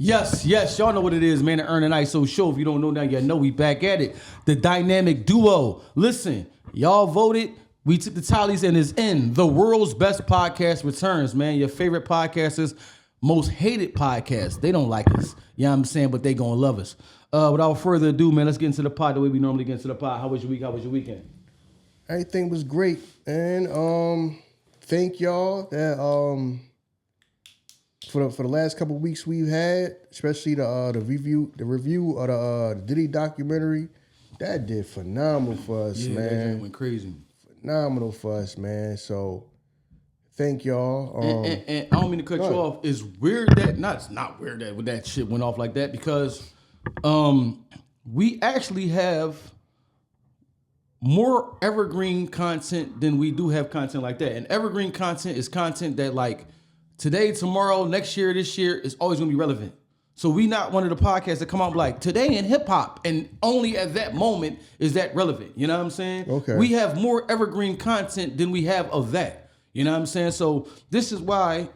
Yes, y'all know what it is, man. The Ern and Iso show. If you don't know now, you know we back at it. The dynamic duo. Listen, y'all voted. We took the tallies and it's in. The world's best podcast returns, man. Your favorite podcasters, most hated podcasts. They don't like us. You know what I'm saying? But they gonna love us. Without further ado, man, let's get into the pod the way we normally get into the pod. How was your week? How was your weekend? Everything was great. And thank y'all that for the last couple of weeks we've had, especially the review of the Diddy documentary. That did phenomenal for us, man. That went crazy. Phenomenal for us, man. So thank y'all. And I don't mean to cut you off. It's weird that it's not weird that that shit went off like that because we actually have more evergreen content than we do have content like that. And evergreen content is content that like today, tomorrow, next year, this year is always gonna be relevant. So we not one of the podcasts that come out like today in hip hop, and only at that moment is that relevant. You know what I'm saying? Okay. We have more evergreen content than we have of that. You know what I'm saying? So this is why,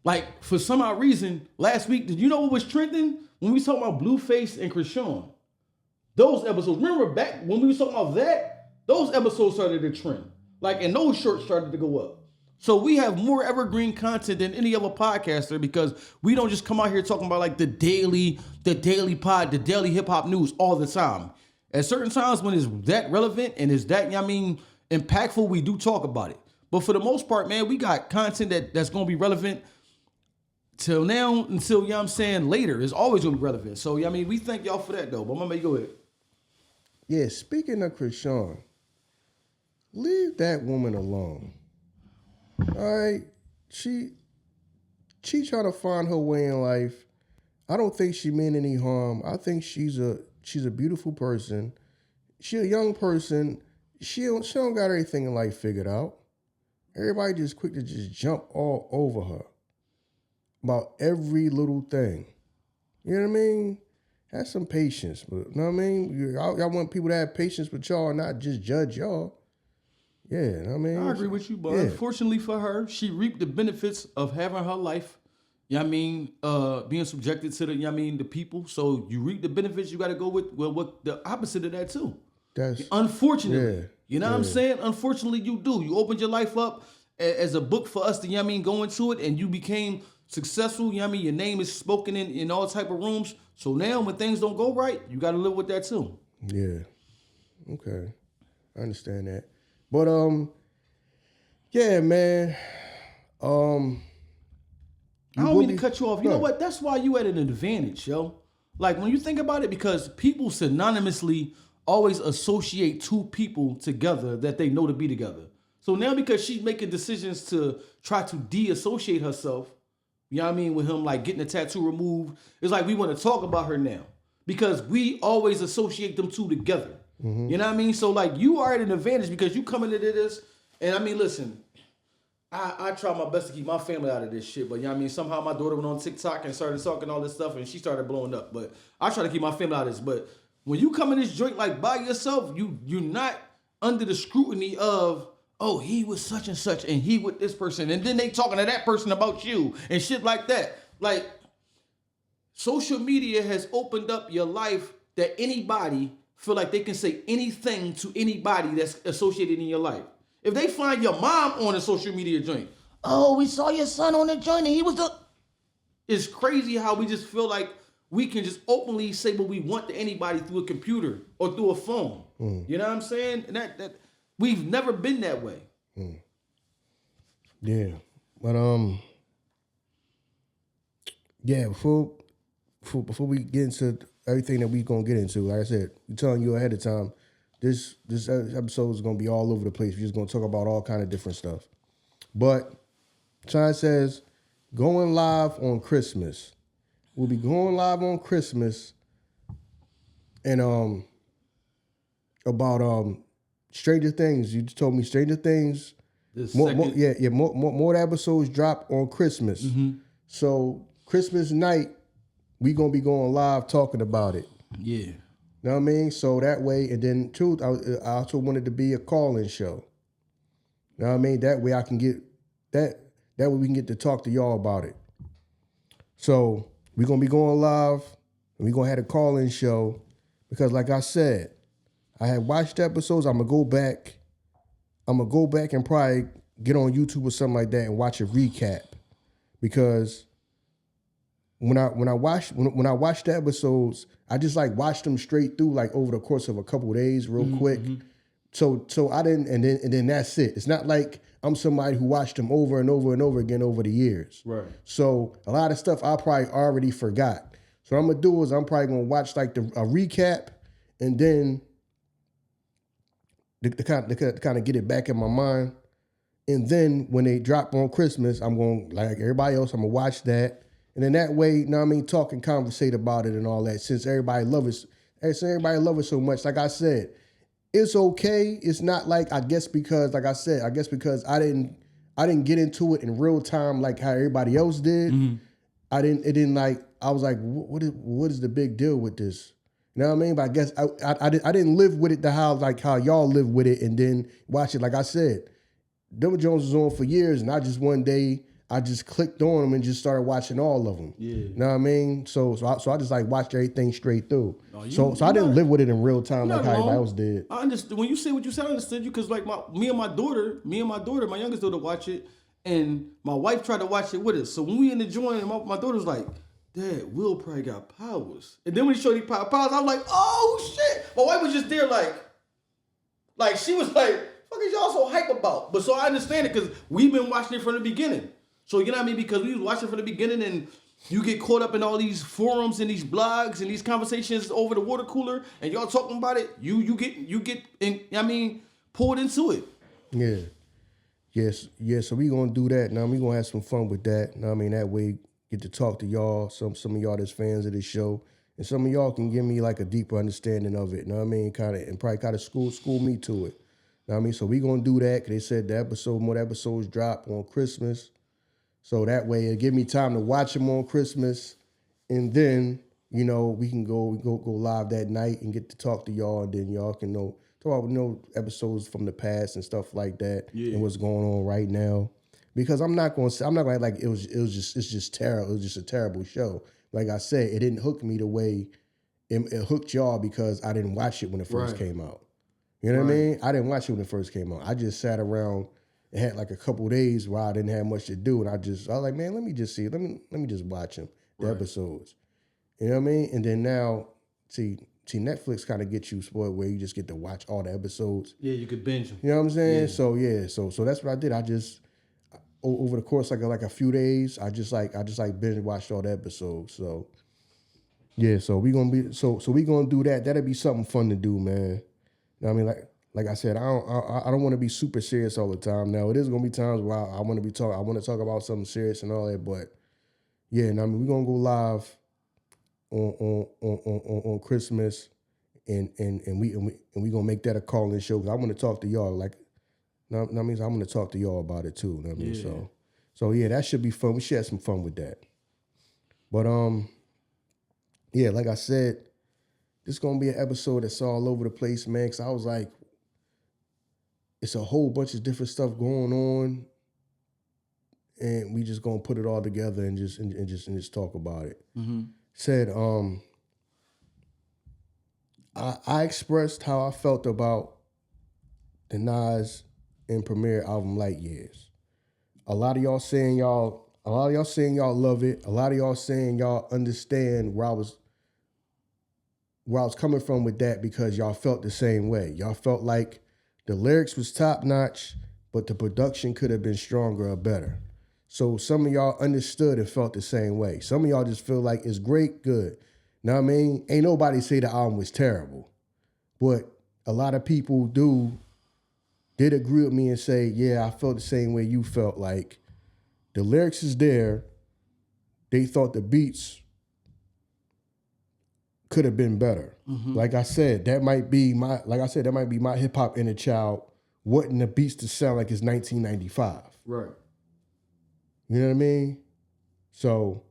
like, for some odd reason, last week, did you know what was trending? When we was talking about Blueface and Krishan. Those episodes, remember back when we was talking about that, those episodes started to trend. Like, and those shorts started to go up. So we have more evergreen content than any other podcaster because we don't just come out here talking about like the daily pod, the daily hip hop news all the time. At certain times when it's that relevant and it's that, impactful, we do talk about it. But for the most part, man, we got content that's going to be relevant till now until, later. It's always going to be relevant. So, we thank y'all for that though. But Mama, you go ahead. Yeah, speaking of Krishan, leave that woman alone. All right, she trying to find her way in life. I don't think she meant any harm. I think she's a beautiful person. She a young person. She don't got everything in life figured out. Everybody just quick to just jump all over her about every little thing. You know what I mean? Have some patience. But, you know what I mean? Y'all want people to have patience with y'all and not just judge y'all. Yeah, I mean, I agree with you, but unfortunately for her, she reaped the benefits of having her life. Being subjected to the people. So you reap the benefits. You got to go with what the opposite of that too. That's unfortunately. You know what I'm saying? Unfortunately, you do. You opened your life up as a book for us to go into it, and you became successful. Your name is spoken in all type of rooms. So now when things don't go right, you got to live with that too. Yeah. Okay, I understand that. But yeah, man. I don't mean to cut you off. You know what? That's why you at an advantage, yo. Like when you think about it, because people synonymously always associate two people together that they know to be together. So now because she's making decisions to try to de-associate herself, with him like getting a tattoo removed, it's like we want to talk about her now because we always associate them two together. Mm-hmm. You know what I mean? So like you are at an advantage because you coming into this, and listen, I try my best to keep my family out of this shit, but somehow my daughter went on TikTok and started talking all this stuff and she started blowing up. But I try to keep my family out of this. But when you come in this joint like by yourself, you're not under the scrutiny of, oh, he was such and such and he with this person, and then they talking to that person about you and shit like that. Like social media has opened up your life that anybody feel like they can say anything to anybody that's associated in your life. If they find your mom on a social media joint, oh, we saw your son on the joint and he was the... It's crazy how we just feel like we can just openly say what we want to anybody through a computer or through a phone. You know what I'm saying? And that we've never been that way. Yeah. But yeah, before we get into everything that we gonna get into, like I said, we're telling you ahead of time, this episode is gonna be all over the place. We're just gonna talk about all kind of different stuff. But China says going live on Christmas. We'll be going live on Christmas and about Stranger Things. You just told me Stranger Things. More episodes drop on Christmas. Mm-hmm. So Christmas night, we gonna be going live talking about it. Yeah. Know what I mean? So that way, and then too, I also wanted to be a call-in show. Know what I mean? That way I can get that way we can get to talk to y'all about it. So We're going to be going live, and we're going to have a call-in show because, like I said, I had watched episodes. I'm going to go back. I'm going to go back and probably get on YouTube or something like that and watch a recap because when I watched the episodes, I just like watched them straight through like over the course of a couple of days real quick. So I didn't, and then that's it. It's not like I'm somebody who watched them over and over and over again over the years. Right. So a lot of stuff I probably already forgot. So what I'm gonna do is I'm probably gonna watch like a recap and then to kind of get it back in my mind. And then when they drop on Christmas, I'm going, like everybody else, I'm gonna watch that. And then that way, you know what I mean, talk and conversate about it and all that. Since everybody loves it so much, like I said, it's okay. It's not like I guess because I didn't get into it in real time like how everybody else did. I was like, what is the big deal with this? You know what I mean? But I guess I didn't live with it how y'all live with it and then watch it. Like I said, Demon Jones was on for years, and I just one day I just clicked on them and just started watching all of them. Yeah. You know what I mean? So I just like watched everything straight through. So I didn't live with it in real time like how everybody else did. I understand when you say what you said. I understood you because like me and my daughter, my youngest daughter, watch it, and my wife tried to watch it with us. So when we in the joint, my daughter's like, "Dad, Will probably got powers." And then when he showed he powers, I was like, "Oh shit!" My wife was just there like she was like, "Fuck is y'all so hype about?" But so I understand it because we've been watching it from the beginning. So you know what I mean? Because we was watching from the beginning and you get caught up in all these forums and these blogs and these conversations over the water cooler and y'all talking about it, you get in, I mean, pulled into it. Yeah. Yes. So we gonna do that. Now we gonna have some fun with that. Now I mean that way get to talk to y'all, some of y'all that's fans of this show. And some of y'all can give me like a deeper understanding of it. You know what I mean? Probably kind of school me to it. You know what I mean? So we gonna do that. Cause they said more episodes drop on Christmas. So that way it give me time to watch them on Christmas, and then you know we can go live that night and get to talk to y'all, and then y'all can talk about episodes from the past and stuff like that, and what's going on right now. Because I'm not gonna act like it's just terrible. It was just a terrible show. Like I said, it didn't hook me the way it hooked y'all because I didn't watch it when it first came out. You know what I mean? I didn't watch it when it first came out. I just sat around. It had like a couple of days where I didn't have much to do, and I was like, man, let me just see, let me just watch them, the episodes. You know what I mean? And then now, see, Netflix kind of gets you spoiled where you just get to watch all the episodes. Yeah, you could binge them. You know what I'm saying? Yeah. So that's what I did. I just over the course like a few days, I just binge watched all the episodes. So yeah, so we gonna do that. That'll be something fun to do, man. You know what I mean? Like I said, I don't want to be super serious all the time. Now it is gonna be times where I want to talk about something serious and all that. But yeah, and I mean we're gonna go live on Christmas, and we gonna make that a call-in show because I want to talk to y'all. Like, that means I'm gonna talk to y'all about it too. You know what I mean? So yeah, that should be fun. We should have some fun with that. But yeah, like I said, this is gonna be an episode that's all over the place, man. Cause I was like, it's a whole bunch of different stuff going on, and we just gonna put it all together and just talk about it. Mm-hmm. Said, I expressed how I felt about the Nas and Premier album Light Years. A lot of y'all saying y'all love it. A lot of y'all saying y'all understand where I was coming from with that because y'all felt the same way. Y'all felt like the lyrics was top notch, but the production could have been stronger or better. So some of y'all understood and felt the same way. Some of y'all just feel like it's great, good. Know what I mean? Ain't nobody say the album was terrible. But a lot of people did agree with me and say, yeah, I felt the same way you felt. Like the lyrics is there. They thought the beats could have been better. Mm-hmm. Like I said, that might be my hip hop inner child wanting the beats to sound like it's 1995. Right. You know what I mean? So,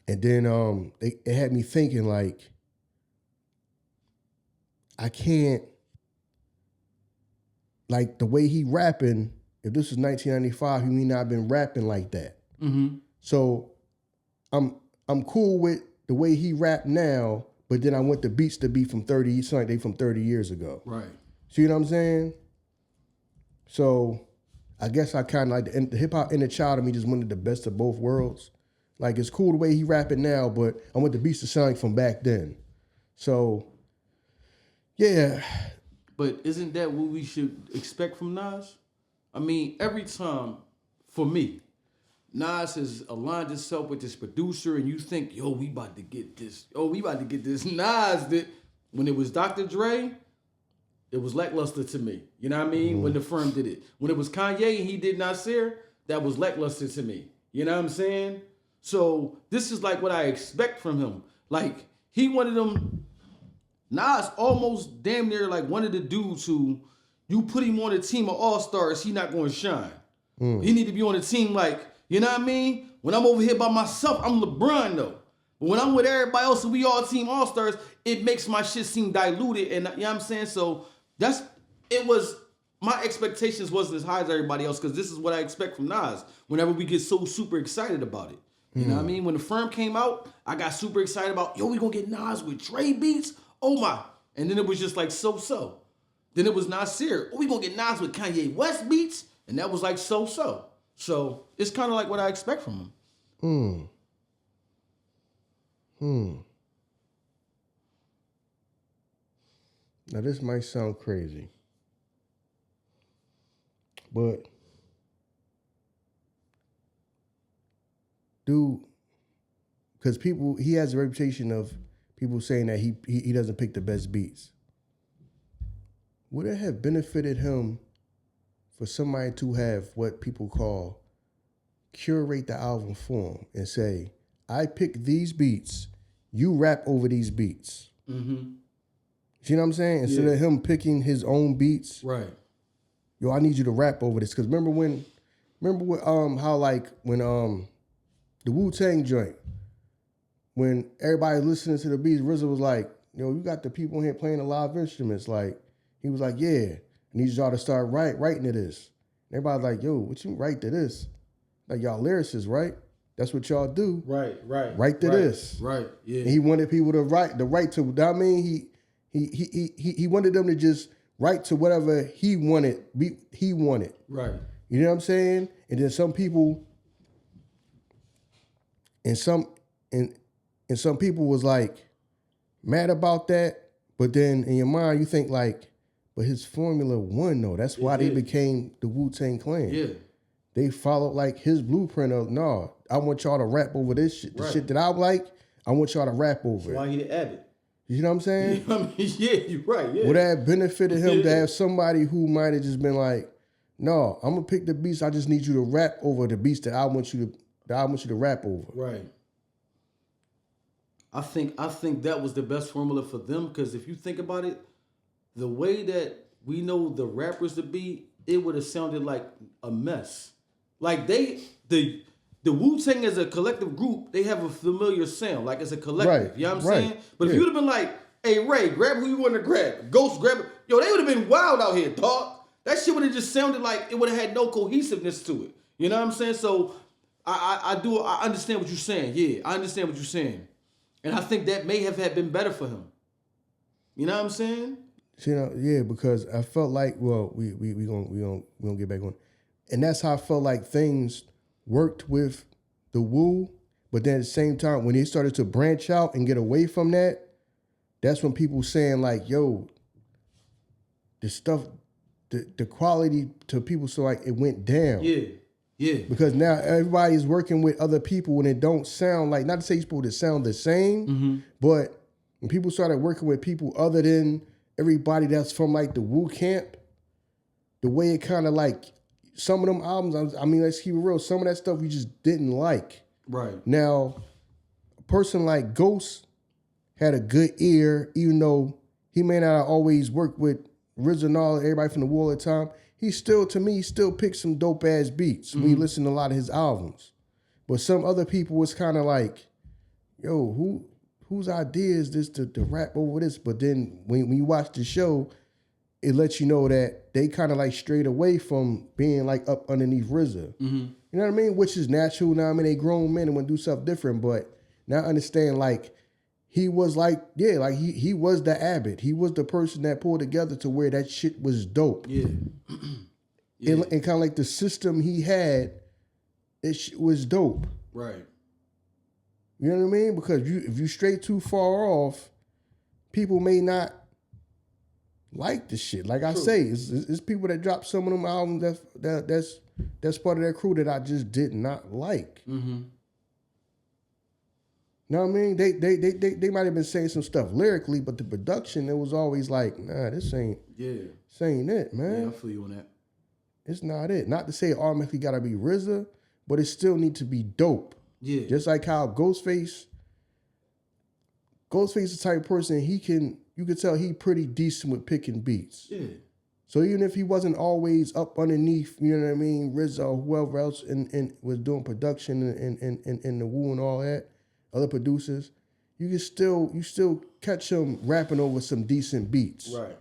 and then it had me thinking like, I can't, like the way he rapping, if this was 1995, he may not have been rapping like that. Mm-hmm. So I'm cool with the way he rap now, but then I want the beats to be from 30, something like they from 30 years ago. Right. See what I'm saying? So I guess I kind of like the hip hop inner child of me just wanted the best of both worlds. Like it's cool the way he rapping now, but I want the beats to sound like from back then. So yeah. But isn't that what we should expect from Nas? I mean, every time, for me, Nas has aligned himself with this producer, and you think, yo, we about to get this. Oh, we about to get this. Nas did. When it was Dr. Dre, it was lackluster to me. You know what I mean? Mm-hmm. When the firm did it. When it was Kanye and he did Nasir, that was lackluster to me. You know what I'm saying? So this is like what I expect from him. Like, he wanted them. Nas almost damn near like one of the dudes who you put him on a team of all-stars, he not going to shine. He need to be on a team like, you know what I mean? When I'm over here by myself, I'm LeBron though. But when I'm with everybody else and we all team all-stars, it makes my shit seem diluted. And you know what I'm saying? So my expectations wasn't as high as everybody else because this is what I expect from Nas whenever we get so super excited about it. You know what I mean? When the firm came out, I got super excited about, yo, we gonna get Nas with Dre beats? Oh my. And then it was just like so-so. Then it was Nasir. Oh, we gonna get Nas with Kanye West beats? And that was like so-so. So it's kind of like what I expect from him. Now this might sound crazy, but because he has a reputation of people saying that he doesn't pick the best beats. Would it have benefited him for somebody to have what people call curate the album for him and say, I pick these beats, you rap over these beats. Mm-hmm. You know what I'm saying? Instead of him picking his own beats. Right. Yo, I need you to rap over this. Because remember when the Wu-Tang joint, when everybody listening to the beats, RZA was like, yo, you got the people in here playing the live instruments. Like, he was like, yeah, I need y'all to start writing to this. And everybody's like, yo, what you write to this? Like, y'all lyricists, right? That's what y'all do. Right. Write to this. Right, yeah. And he wanted people to write to, I mean, he wanted them to just write to whatever he wanted. Right. You know what I'm saying? And then some people, and some people was like mad about that, but then in your mind you think like, but his formula won though. That's why they became the Wu-Tang Clan. Yeah. They followed like his blueprint of, no, I want y'all to rap over this shit. The shit that I like, I want y'all to rap over. That's why he added. You know what I'm saying? I mean, yeah, you're right. Yeah. Would that have benefited him to have somebody who might have just been like, no, I'm gonna pick the beats. I just need you to rap over the beats that I want you to rap over. Right. I think that was the best formula for them because if you think about it, the way that we know the rappers to be, it would have sounded like a mess. Like the Wu-Tang as a collective group, they have a familiar sound, like it's a collective. Right, You know what I'm saying? But if you would have been like, hey, Ray, grab who you want to grab. Ghost, grab it. Yo, they would have been wild out here, dog. That shit would have just sounded like it would have had no cohesiveness to it. You know what I'm saying? So I understand what you're saying. Yeah, I understand what you're saying. And I think that may have been better for him. You know what I'm saying? You know, yeah, because I felt like, well, we gonna get back on. And that's how I felt like things worked with the Wu, but then at the same time, when they started to branch out and get away from that, that's when people saying like, yo, the stuff, the quality to people, so like it went down. Yeah. Because now everybody's working with other people and it don't sound like, not to say you're supposed to sound the same, but when people started working with people other than everybody that's from like the Wu camp, the way it kind of like, some of them albums, I mean, let's keep it real, some of that stuff you just didn't like. Right. Now, a person like Ghost had a good ear, even though he may not always work with RZA and all, everybody from the Wu all the time. He still, to me, still picks some dope ass beats when you listen to a lot of his albums. But some other people was kind of like, yo, whose idea is this to rap over this? But then when you watch the show, it lets you know that they kind of like strayed away from being like up underneath RZA. And You know what I mean? Which is natural. Now I mean, they grown men and want to do stuff different, but now I understand like he was like, yeah, like he was the Abbott. He was the person that pulled together to where that shit was dope. Yeah. Yeah. And kind of like the system he had, it was dope. Right. You know what I mean? Because if you stray too far off, people may not like the shit. Like I say, it's people that drop some of them albums that's part of their crew that I just did not like. Mm-hmm. You know what I mean? They might have been saying some stuff lyrically, but the production, it was always like, nah, this ain't it, man. Yeah, I feel you on that. It's not it. Not to say it automatically gotta be RZA, but it still need to be dope. Yeah. Just like how Ghostface is the type of person you could tell he pretty decent with picking beats. Yeah. So even if he wasn't always up underneath, you know what I mean, RZA or whoever else and was doing production and the Wu and all that, other producers, you still catch him rapping over some decent beats. Right.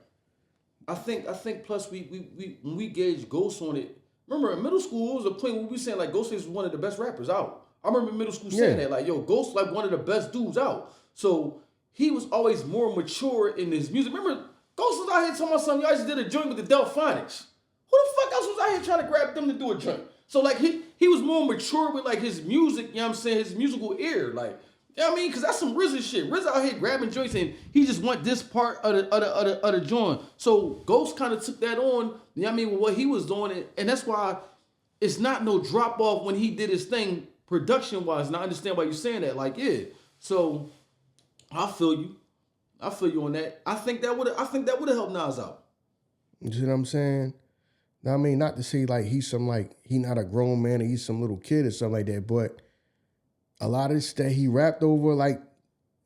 I think plus we when we gauge Ghost on it, remember in middle school it was a point where we saying like Ghostface was one of the best rappers out. I remember in middle school saying that, like, yo, Ghost like one of the best dudes out. So he was always more mature in his music. Remember, Ghost was out here talking about something, y'all just did a joint with the Delphonics. Who the fuck else was out here trying to grab them to do a joint? So like he was more mature with like his music, you know what I'm saying, his musical ear, like, you know what I mean? Because that's some RZA shit. RZA out here grabbing joints and he just want this part of the joint. So Ghost kind of took that on, you know what I mean, with what he was doing. And that's why it's not no drop off when he did his thing production wise. And I understand why you're saying that. Like, yeah. So I feel you. I feel you on that. I think that would have helped Nas out. You see what I'm saying? Now, I mean, not to say like he not a grown man or he's some little kid or something like that, but a lot of this that he rapped over like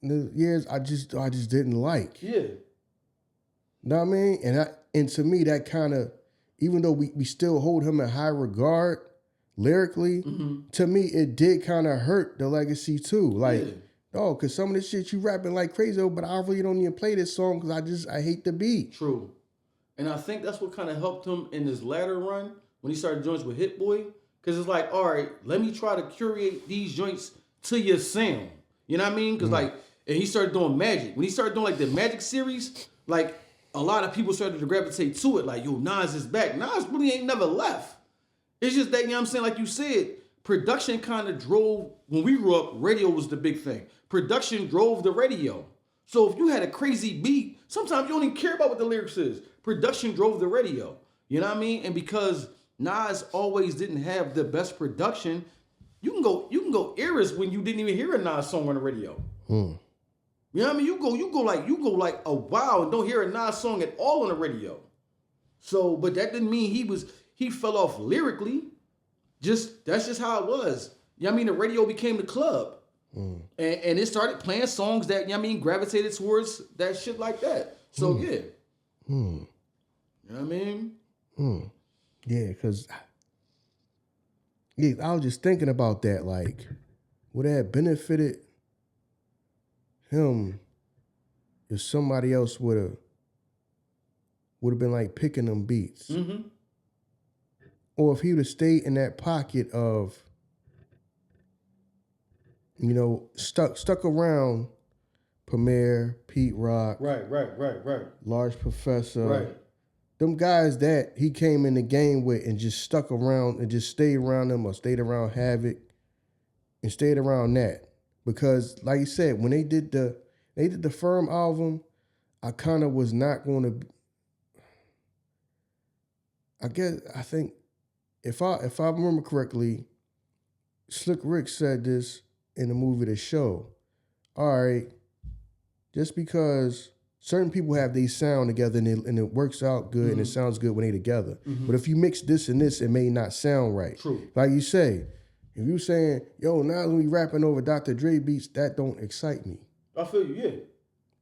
the years I just didn't like. Yeah. You know what I mean? And to me that kind of, even though we still hold him in high regard lyrically, to me it did kind of hurt the legacy too. Like, because some of this shit you rapping like crazy, but I really don't even play this song because I hate the beat. True. And I think that's what kind of helped him in his latter run when he started joints with Hit Boy. Because it's like, all right, let me try to curate these joints to your sound. You know what I mean? Because and he started doing Magic. When he started doing like the Magic series, like a lot of people started to gravitate to it. Like, yo, Nas is back. Nas really ain't never left. It's just that, you know what I'm saying? Like you said, production kind of drove, when we grew up, radio was the big thing. Production drove the radio. So if you had a crazy beat, sometimes you don't even care about what the lyrics is. Production drove the radio. You know what I mean? And because Nas always didn't have the best production, you can go eras when you didn't even hear a Nas song on the radio. You know what I mean? You go like a while and don't hear a Nas song at all on the radio. So, but that didn't mean he fell off lyrically. That's just how it was. You know what I mean? The radio became the club. And it started playing songs that, you know what I mean, gravitated towards that shit like that. So yeah. You know what I mean? Yeah, because I was just thinking about that. Like, would that have benefited him if somebody else would have been like picking them beats? Or if he would have stayed in that pocket of, you know, stuck around Premier, Pete Rock. Right. Large Professor. Right. Them guys that he came in the game with and just stuck around and just stayed around them or stayed around Havoc and stayed around that. Because like you said, when they did the Firm album, I kind of was not going to, I think if I remember correctly, Slick Rick said this in the movie The Show. All right, just because certain people have these sound together and it works out good and it sounds good when they together. But if you mix this and this, it may not sound right. True. Like you say, if you saying, yo, now when we rapping over Dr. Dre beats, that don't excite me. I feel you,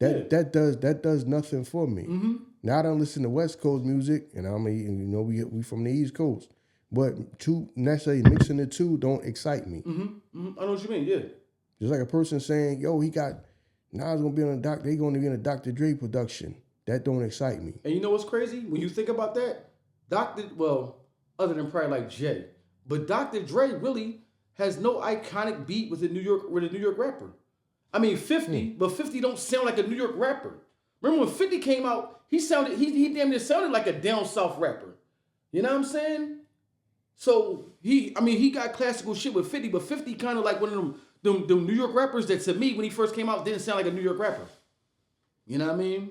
yeah. That does nothing for me. Now I don't listen to West Coast music, and we from the East Coast. But two necessarily mixing the two don't excite me. I know what you mean, yeah. Just like a person saying, yo, Nas gonna be on they gonna be in a Dr. Dre production. That don't excite me. And you know what's crazy? When you think about that, other than probably like Jay, But Dr. Dre really has no iconic beat with a New York rapper. I mean 50, but 50 don't sound like a New York rapper. Remember when 50 came out, he damn near sounded like a down south rapper. You know what I'm saying? So he got classical shit with 50, but 50 kind of like one of them New York rappers that to me when he first came out didn't sound like a New York rapper. You know what I mean?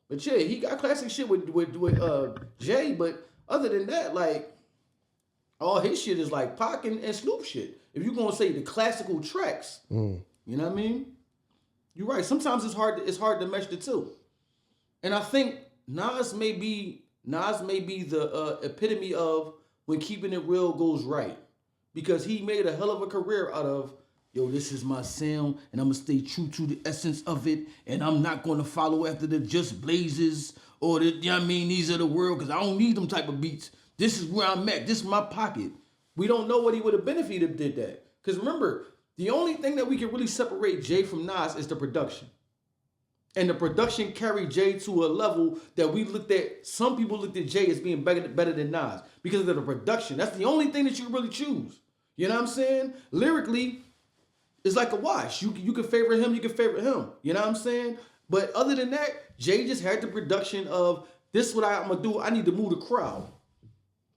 But yeah, he got classic shit with Jay, but other than that, like all his shit is like Pac and Snoop shit. If you're gonna say the classical tracks, you know what I mean? You're right. Sometimes it's hard to mesh the two. And I think Nas may be the epitome of when keeping it real goes right. Because he made a hell of a career out of, yo, this is my sound, and I'm gonna stay true to the essence of it, and I'm not gonna follow after the Just Blazes or the, you know what I mean, these are the world, because I don't need them type of beats. This is where I'm at. This is my pocket. We don't know what he would have been if he did that. Because remember, the only thing that we can really separate Jay from Nas is the production. And the production carried Jay to a level that some people looked at Jay as being better than Nas because of the production. That's the only thing that you really choose. You know what I'm saying? Lyrically, it's like a wash. You can favorite him, you can favorite him. You know what I'm saying? But other than that, Jay just had the production of, this is what I'm going to do. I need to move the crowd.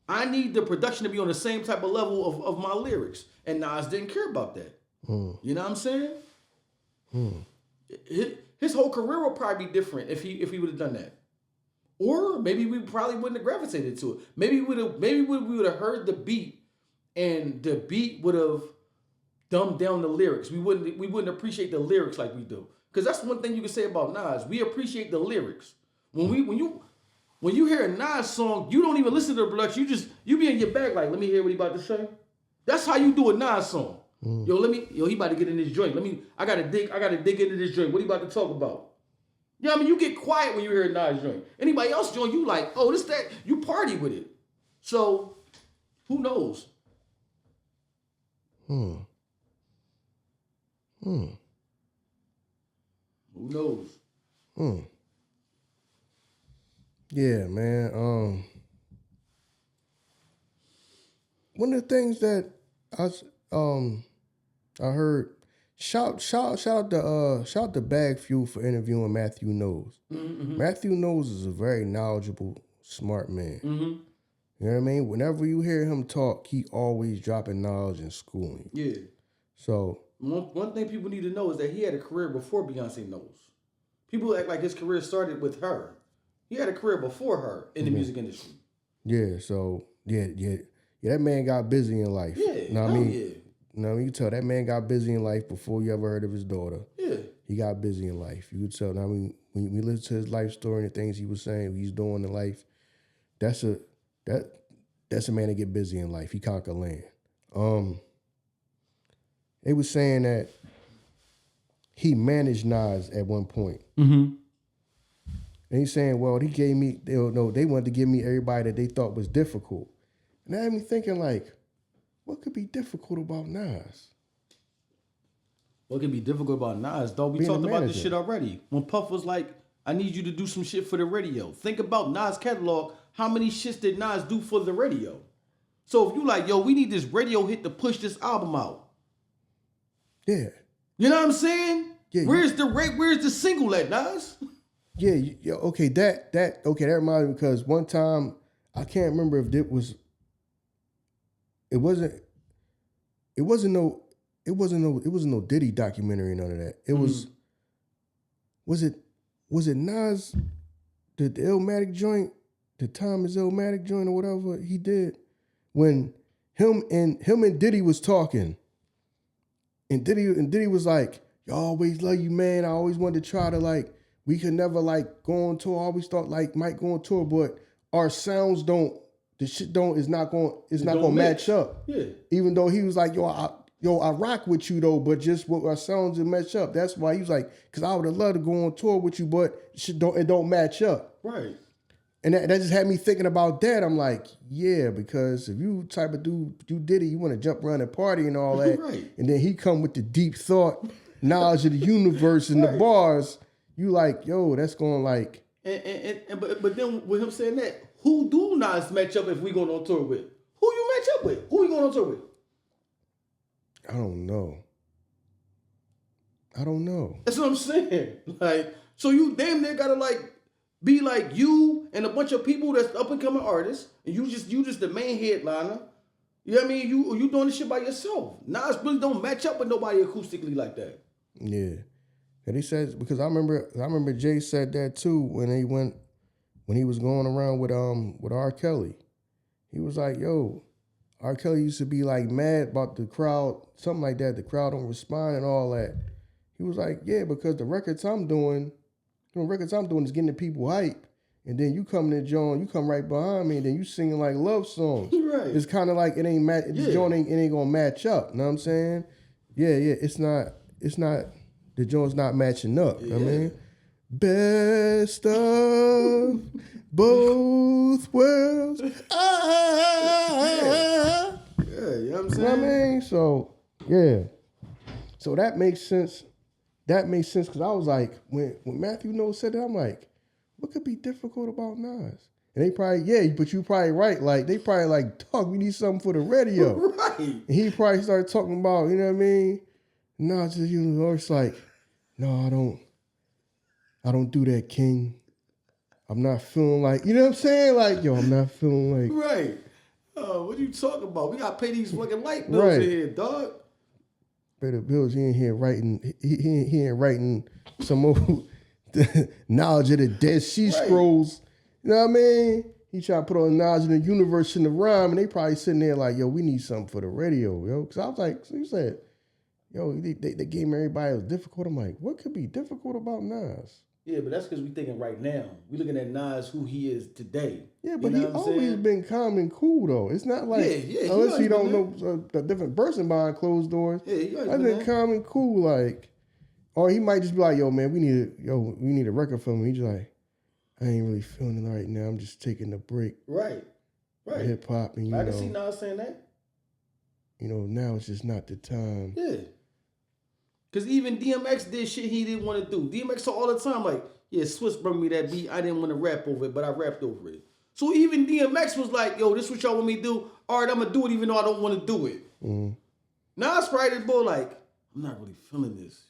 I need the production to be on the same type of level of my lyrics. And Nas didn't care about that. You know what I'm saying? His whole career would probably be different if he would have done that. Or maybe we probably wouldn't have gravitated to it. Maybe we would have heard the beat and the beat would have dumbed down the lyrics. We wouldn't appreciate the lyrics like we do. Because that's one thing you can say about Nas. We appreciate the lyrics. When you hear a Nas song, you don't even listen to the production. You be in your bag like, let me hear what he about to say. That's how you do a Nas song. He about to get in this joint. I gotta dig into this joint. What he about to talk about? You know what I mean? You get quiet when you hear a Nas joint. Anybody else joint, you like, oh, this, that, you party with it. So, who knows? Who knows? Yeah, man. One of the things that I heard, shout out to Bag Fuel for interviewing Matthew Knowles. Matthew Knowles is a very knowledgeable, smart man. You know what I mean? Whenever you hear him talk, he always dropping knowledge and schooling. Yeah. So one thing people need to know is that he had a career before Beyonce Knowles. People act like his career started with her. He had a career before her in the music industry. Yeah. So yeah. That man got busy in life. Yeah. You know what I mean? Yeah. You know, you can tell that man got busy in life before you ever heard of his daughter. Yeah. He got busy in life. You could tell. I mean, when we listen to his life story and the things he was saying, he's doing in life, that's a man to get busy in life. He conquer land. They was saying that he managed Nas at one point. And he's saying, well, he gave me, they wanted to give me everybody that they thought was difficult. And that had me thinking, like, what could be difficult about Nas? What could be difficult about Nas, though? We talked about this shit already. When Puff was like, I need you to do some shit for the radio. Think about Nas' catalog. How many shits did Nas do for the radio? So if you like, yo, we need this radio hit to push this album out. Yeah. You know what I'm saying? Yeah. Where's the single at, Nas? Yeah, okay, that reminds me, because one time, I can't remember if it wasn't no Diddy documentary, none of that. It was it Nas, the Illmatic joint, the Thomas Illmatic joint or whatever he did, when him and Diddy was talking, and Diddy was like, "I always love you, man. I always wanted to try to, like, we could never, like, go on tour. I always thought, like, might go on tour, but our sounds it's not gonna match up." Yeah. Even though he was like, I rock with you though, but just what our sounds didn't match up. That's why he was like, because I would have loved to go on tour with you, but it don't match up. Right. And that just had me thinking about that. I'm like, yeah, because if you type of dude, you Diddy, you want to jump around and party and all that. Right. And then he come with the deep thought, knowledge of the universe and the bars. You like, yo, that's going like. But then with him saying that, who do Nas match up if we going on tour with? Who you match up with? Who you going on tour with? I don't know. That's what I'm saying. Like, so you damn near gotta like be like you and a bunch of people that's up and coming artists, and you just the main headliner. You know what I mean? You doing this shit by yourself. Nas really don't match up with nobody acoustically like that. Yeah. And he says, because I remember Jay said that too when he was going around with R. Kelly. He was like, yo, R. Kelly used to be like mad about the crowd, something like that. The crowd don't respond and all that. He was like, yeah, because the records I'm doing is getting the people hype. And then you come to John, you come right behind me, and then you singing like love songs. Right. It's kind of like it ain't gonna match up. You know what I'm saying? Yeah, it's not the joint's not matching up. Yeah. I mean, best of both worlds. Yeah, you know what I'm saying? You know what I mean? So yeah. So that makes sense. Because I was like, when Matthew Knowles said that, I'm like, what could be difficult about Nas? And they probably, but you probably right. Like, they probably like, dog, we need something for the radio. Right. And he probably started talking about, you know what I mean? Nas to the universe, like, no, I don't do that, King. I'm not feeling like, you know what I'm saying? Like, yo, I'm not feeling like. Right. What are you talking about? We got to pay these fucking light bills in here, dog. Pay the bills. He ain't here writing. He ain't writing some old knowledge of the Dead Sea Scrolls. You know what I mean? He trying to put on knowledge of the universe in the rhyme, and they probably sitting there like, yo, we need something for the radio, yo. Because I was like, so you said, yo, they gave everybody was difficult. I'm like, what could be difficult about Nas? Yeah, but that's because we thinking right now. We looking at Nas, who he is today. Yeah, but he always been calm and cool, though. It's not like, unless you don't know a different person behind closed doors. Yeah, he always been calm and cool, like, or he might just be like, yo, man, we need a record from him. He's just like, I ain't really feeling it right now. I'm just taking a break. Right. Hip hop, and I can see Nas saying that. You know, now it's just not the time. Yeah. Because even DMX did shit he didn't want to do. DMX said all the time, like, yeah, Swiss brought me that beat. I didn't want to rap over it, but I rapped over it. So even DMX was like, yo, this what y'all want me to do? All right, I'm going to do it even though I don't want to do it. Mm-hmm. Nas probably boy like, I'm not really feeling this.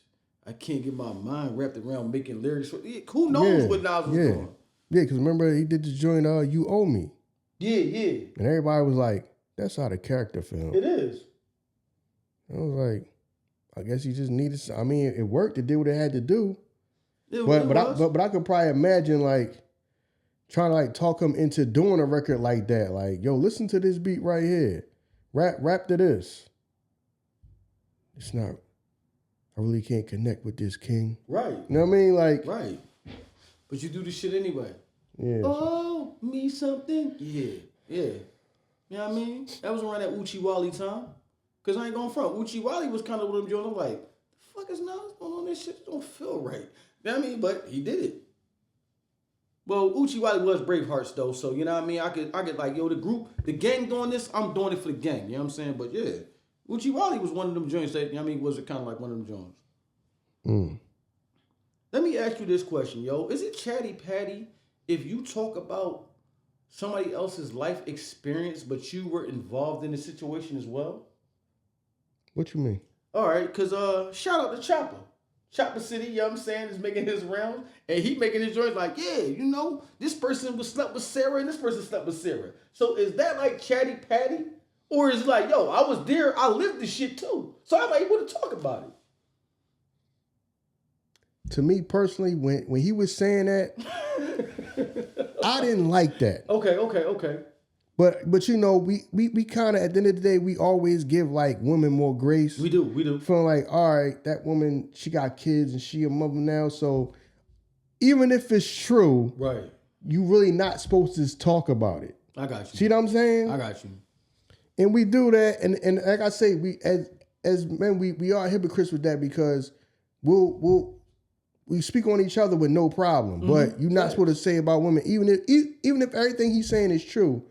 I can't get my mind wrapped around making lyrics. Who knows what Nas was doing? Yeah, because remember he did the joint, You Owe Me. Yeah. And everybody was like, that's out of character for him. It is. I was like, I guess he just needed. I mean, it worked. It did what it had to do. But I could probably imagine like trying to like talk him into doing a record like that. Like, yo, listen to this beat right here. Rap to this. It's not. I really can't connect with this, King. Right. You know what I mean? Like. Right. But you do this shit anyway. Yeah. Oh, me something. Yeah. You know what I mean? That was around that Uchi Wally time. Because I ain't going front. Uchi Wally was kind of with him joining. I'm like, the fuck is Nas going on this shit? It don't feel right. You know what I mean? But he did it. Well, Uchi Wally was Bravehearts though, so you know what I mean? I could like, yo, the gang doing this, I'm doing it for the gang. You know what I'm saying? But yeah, Uchi Wally was one of them joints that, you know what I mean, was kind of like one of them joints. Let me ask you this question, yo. Is it chatty patty if you talk about somebody else's life experience, but you were involved in the situation as well? What you mean? All right, because shout out to Chopper. Chopper City, you know what I'm saying, is making his rounds, and he making his joints like, yeah, you know, this person was slept with Sarah, and this person slept with Sarah. So is that like chatty patty? Or is it like, yo, I was there, I lived this shit too, so I'm able to talk about it? To me personally, when he was saying that, I didn't like that. Okay. But you know, we kind of, at the end of the day, we always give like women more grace. We do. Feeling like, all right, that woman, she got kids and she a mother now. So even if it's true, right, you really not supposed to talk about it. I got you. See what I'm saying? I got you. And we do that, and like I say, we as men, we are hypocrites with that because we speak on each other with no problem. But you're not supposed to say about women, even if everything he's saying is true.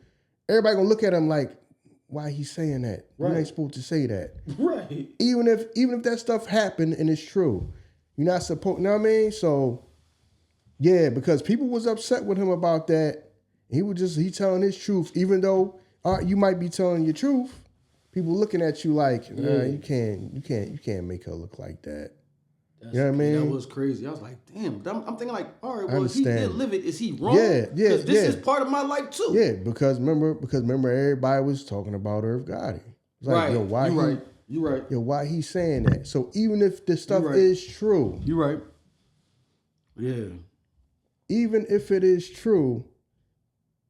Everybody gonna look at him like, why he's saying that? Right. You ain't supposed to say that. Right. Even if that stuff happened and it's true, you're not supposed. You know what I mean? So, yeah, because people was upset with him about that. He telling his truth, even though you might be telling your truth. People looking at you like, you can't make her look like that. You know what I mean? That was crazy. I was like, damn. I'm thinking like, all right, well, if he did live it, is he wrong? Yeah. Because this is part of my life too. Yeah, because remember everybody was talking about Irv Gotti. It's like, yo, why you right. Yo, why he saying that? So even if this stuff is true. You right. Yeah. Even if it is true,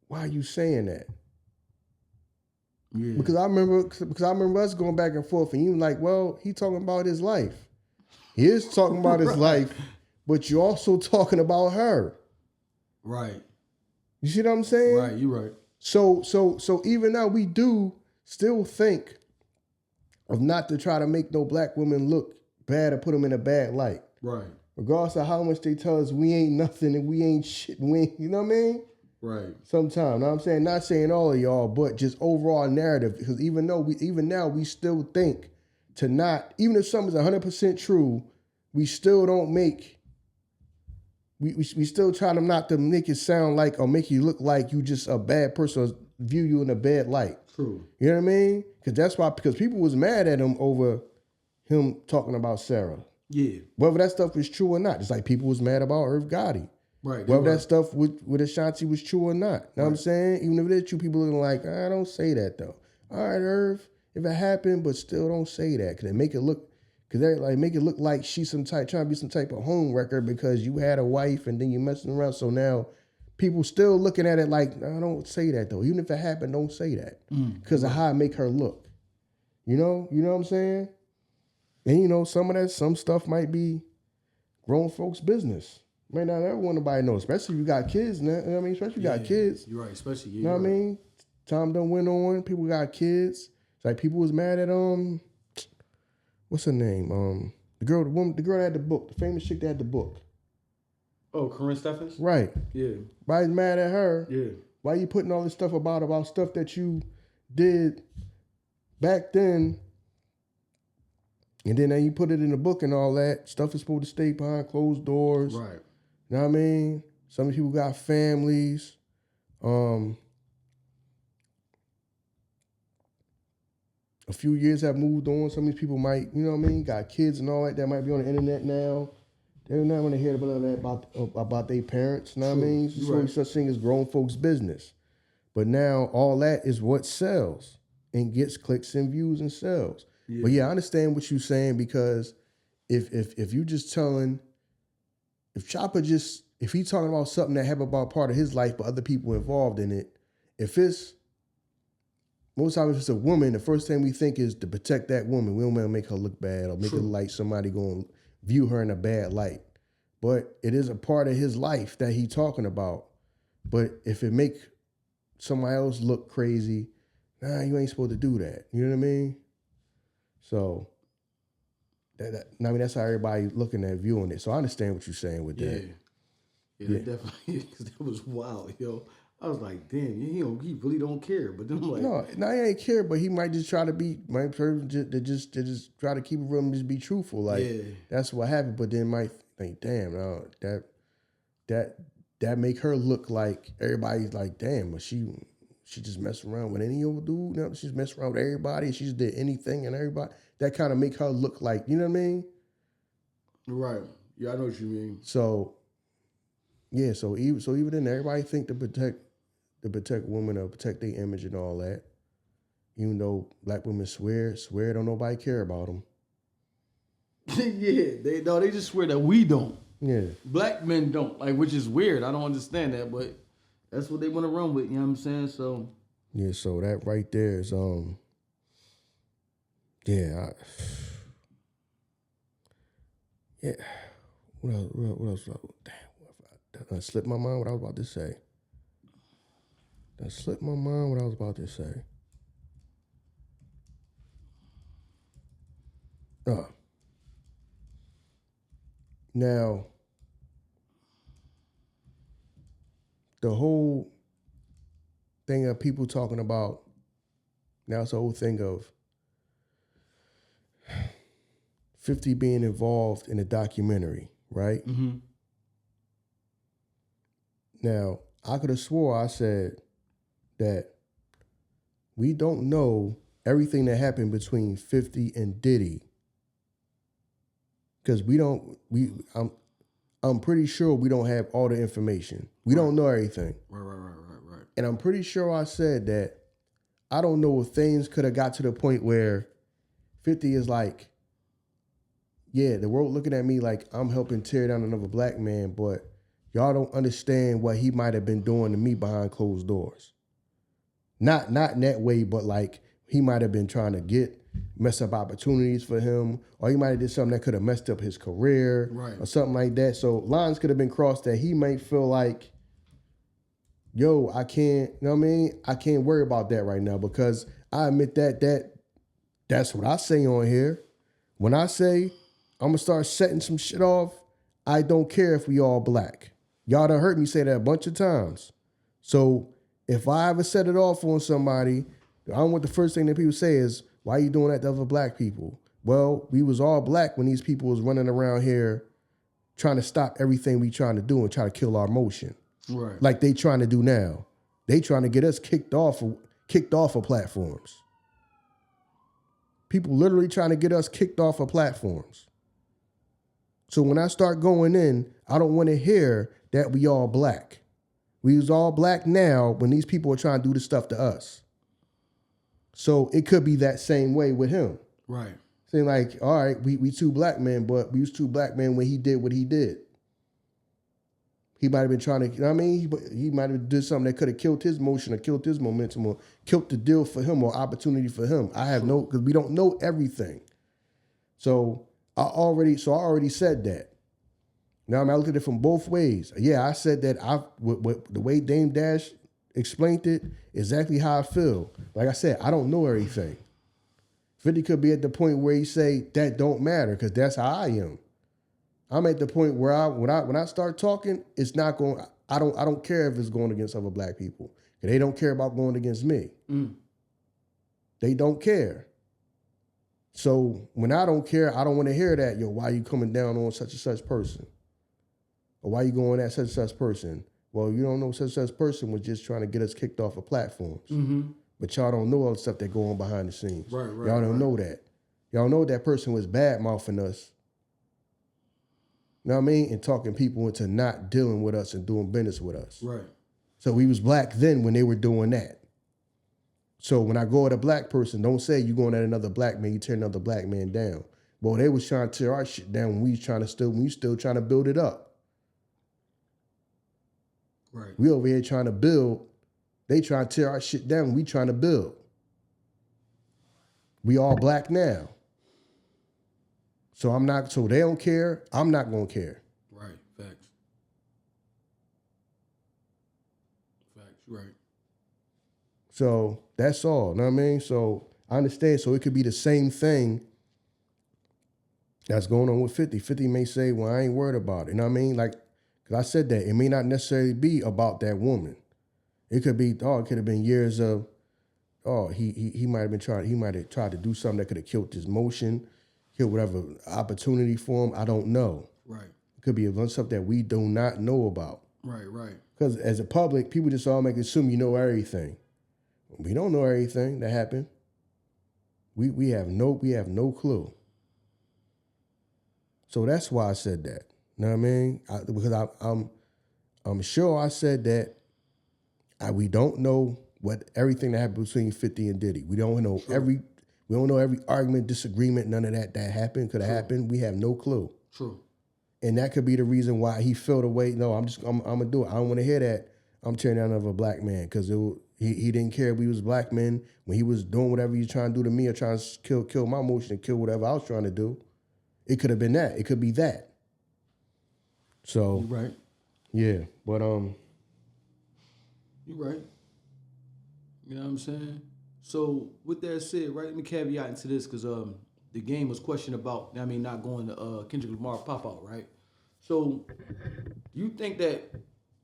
why are you saying that? Yeah. Because I remember us going back and forth, and you like, well, he talking about his life. He is talking about his life, but you're also talking about her. Right. You see what I'm saying? Right, you're right. So even now we do still think of not to try to make no black women look bad or put them in a bad light. Right. Regardless of how much they tell us we ain't nothing and we ain't shit, you know what I mean? Right. Sometimes, know what I'm saying? Not saying all of y'all, but just overall narrative. Because even now we still think to not, even if something's 100% true, we still don't make, we still try to not to make it sound like or make you look like you just a bad person or view you in a bad light. True. You know what I mean? Because people was mad at him over him talking about Sarah. Yeah. Whether that stuff was true or not. It's like people was mad about Irv Gotti. Right. Whether that stuff with Ashanti was true or not. Know what I'm saying? Even if it is true, people looking like, I don't say that though. All right, Irv, if it happened, but still don't say that. Cause they make it look like she's trying to be some type of home wrecker because you had a wife and then you messing around. So now people still looking at it like, no, don't say that though. Even if it happened, don't say that. Because of how I make her look. You know what I'm saying? And some stuff might be grown folks' business. Might not ever want nobody to know, especially if you got kids now. You know what I mean? Especially if you got kids. You're right, especially you. You know what I mean? Time done went on, people got kids. It's like people was mad at what's her name? The girl that had the book, the famous chick that had the book. Oh, Corinne Stephens? Right. Yeah. Everybody's mad at her. Yeah. Why you putting all this stuff about stuff that you did back then? And then you put it in the book and all that. Stuff is supposed to stay behind closed doors. Right. You know what I mean? Some people got families. A few years have moved on. Some of these people might, you know what I mean, got kids and all that might be on the internet now. They're not going to hear about their parents. You know what I mean? It's right. Such thing as grown folks' business. But now all that is what sells and gets clicks and views and sells. Yeah. But yeah, I understand what you're saying because if you just telling, if he's talking about something that happened about part of his life but other people involved in it, most times if it's a woman, the first thing we think is to protect that woman. We don't want to make her look bad or make her look like somebody going to view her in a bad light. But it is a part of his life that he's talking about. But if it make somebody else look crazy, you ain't supposed to do that. You know what I mean? So, that's how everybody's looking at viewing it. So I understand what you're saying with that. Yeah, definitely. Because that was wild, yo. I was like, damn, he really don't care. But then I'm like, no, he ain't care. But he might just try to be, just try to keep it real and just be truthful. Like that's what happened. But then might think, damn, no, that make her look like everybody's like, damn, but she just messed around with any old dude. No, she's messed around with everybody. She just did anything and everybody. That kind of make her look like, you know what I mean? Right. Yeah, I know what you mean. So, yeah. So even then, everybody think to protect women or protect their image and all that. Even though black women swear don't nobody care about them. Yeah, they just swear that we don't. Yeah. Black men don't, which is weird. I don't understand that, but that's what they want to run with, you know what I'm saying? So yeah, so that right there is What else? Damn, I slipped my mind what I was about to say. Now, the whole thing of people talking about, now it's the whole thing of 50 being involved in a documentary, right? Mm-hmm. Now, I could have swore I said that we don't know everything that happened between 50 and Diddy. Because I'm pretty sure we don't have all the information. We don't know everything. Right. And I'm pretty sure I said that I don't know if things could have got to the point where 50 is like, yeah, the world looking at me like I'm helping tear down another black man, but y'all don't understand what he might have been doing to me behind closed doors. Not in that way, but like he might have been trying to mess up opportunities for him, or he might have did something that could have messed up his career, or something like that. So lines could have been crossed that he might feel like, yo, I can't, you know what I mean? I can't worry about that right now because I admit that's what I say on here. When I say I'm gonna start setting some shit off, I don't care if we all black. Y'all done heard me say that a bunch of times. So if I ever set it off on somebody, I don't want the first thing that people say is, why are you doing that to other black people? Well, we was all black when these people was running around here trying to stop everything we trying to do and try to kill our motion. Right. Like they trying to do now. They trying to get us kicked off of platforms. People literally trying to get us kicked off of platforms. So when I start going in, I don't want to hear that we all black. We was all black now when these people are trying to do this stuff to us. So it could be that same way with him. Right. Saying like, all right, we two black men, but we was two black men when he did what he did. He might have been trying to, you know what I mean? He might have did something that could have killed his motion or killed his momentum or killed the deal for him or opportunity for him. Because we don't know everything. So I already said that. Now I looked at it from both ways. Yeah, I said that the way Dame Dash explained it, exactly how I feel. Like I said, I don't know everything. 50 could be at the point where he say that don't matter because that's how I am. I'm at the point where when I start talking, it's not going. I don't care if it's going against other black people. They don't care about going against me. They don't care. So when I don't care, I don't want to hear that. Yo, why you coming down on such and such person? Or why you going at such and such person? Well, you don't know such and such person was just trying to get us kicked off of platforms. Mm-hmm. But y'all don't know all the stuff that go on behind the scenes. Right. Y'all don't know that. Y'all know that person was bad mouthing us. You know what I mean? And talking people into not dealing with us and doing business with us. Right. So we was black then when they were doing that. So when I go at a black person, don't say you going at another black man, you tear another black man down. Well, they was trying to tear our shit down when we still trying to build it up. Right. We over here trying to build. They trying to tear our shit down when we trying to build. We all black now. So they don't care, I'm not gonna care. Right, facts, right. So that's all, know what I mean? So I understand, so it could be the same thing that's going on with 50. 50 may say, well, I ain't worried about it, you know what I mean? Like, because I said that, it may not necessarily be about that woman. It could be, it could have been years of, he might have tried to do something that could have killed his motion, kill whatever opportunity for him. I don't know. Right. It could be a bunch of stuff that we do not know about. Right. Because as a public, people just all assume you know everything. We don't know everything that happened. We have no clue. So that's why I said that. You know what I mean? Because I'm sure I said that we don't know what everything that happened between 50 and Diddy. We don't know every argument, disagreement, none of that happened, could have happened. We have no clue. True. And that could be the reason why he felt away. No, I'm gonna do it. I don't want to hear that. I'm tearing down another black man because he didn't care if we was black men when he was doing whatever he was trying to do to me or trying to kill my motion and kill whatever I was trying to do. It could have been that. It could be that. So you're right. Yeah, but you're right. You know what I'm saying? So with that said, right, let me caveat into this because the game was questioned about, not going to Kendrick Lamar pop-out, right? So you think that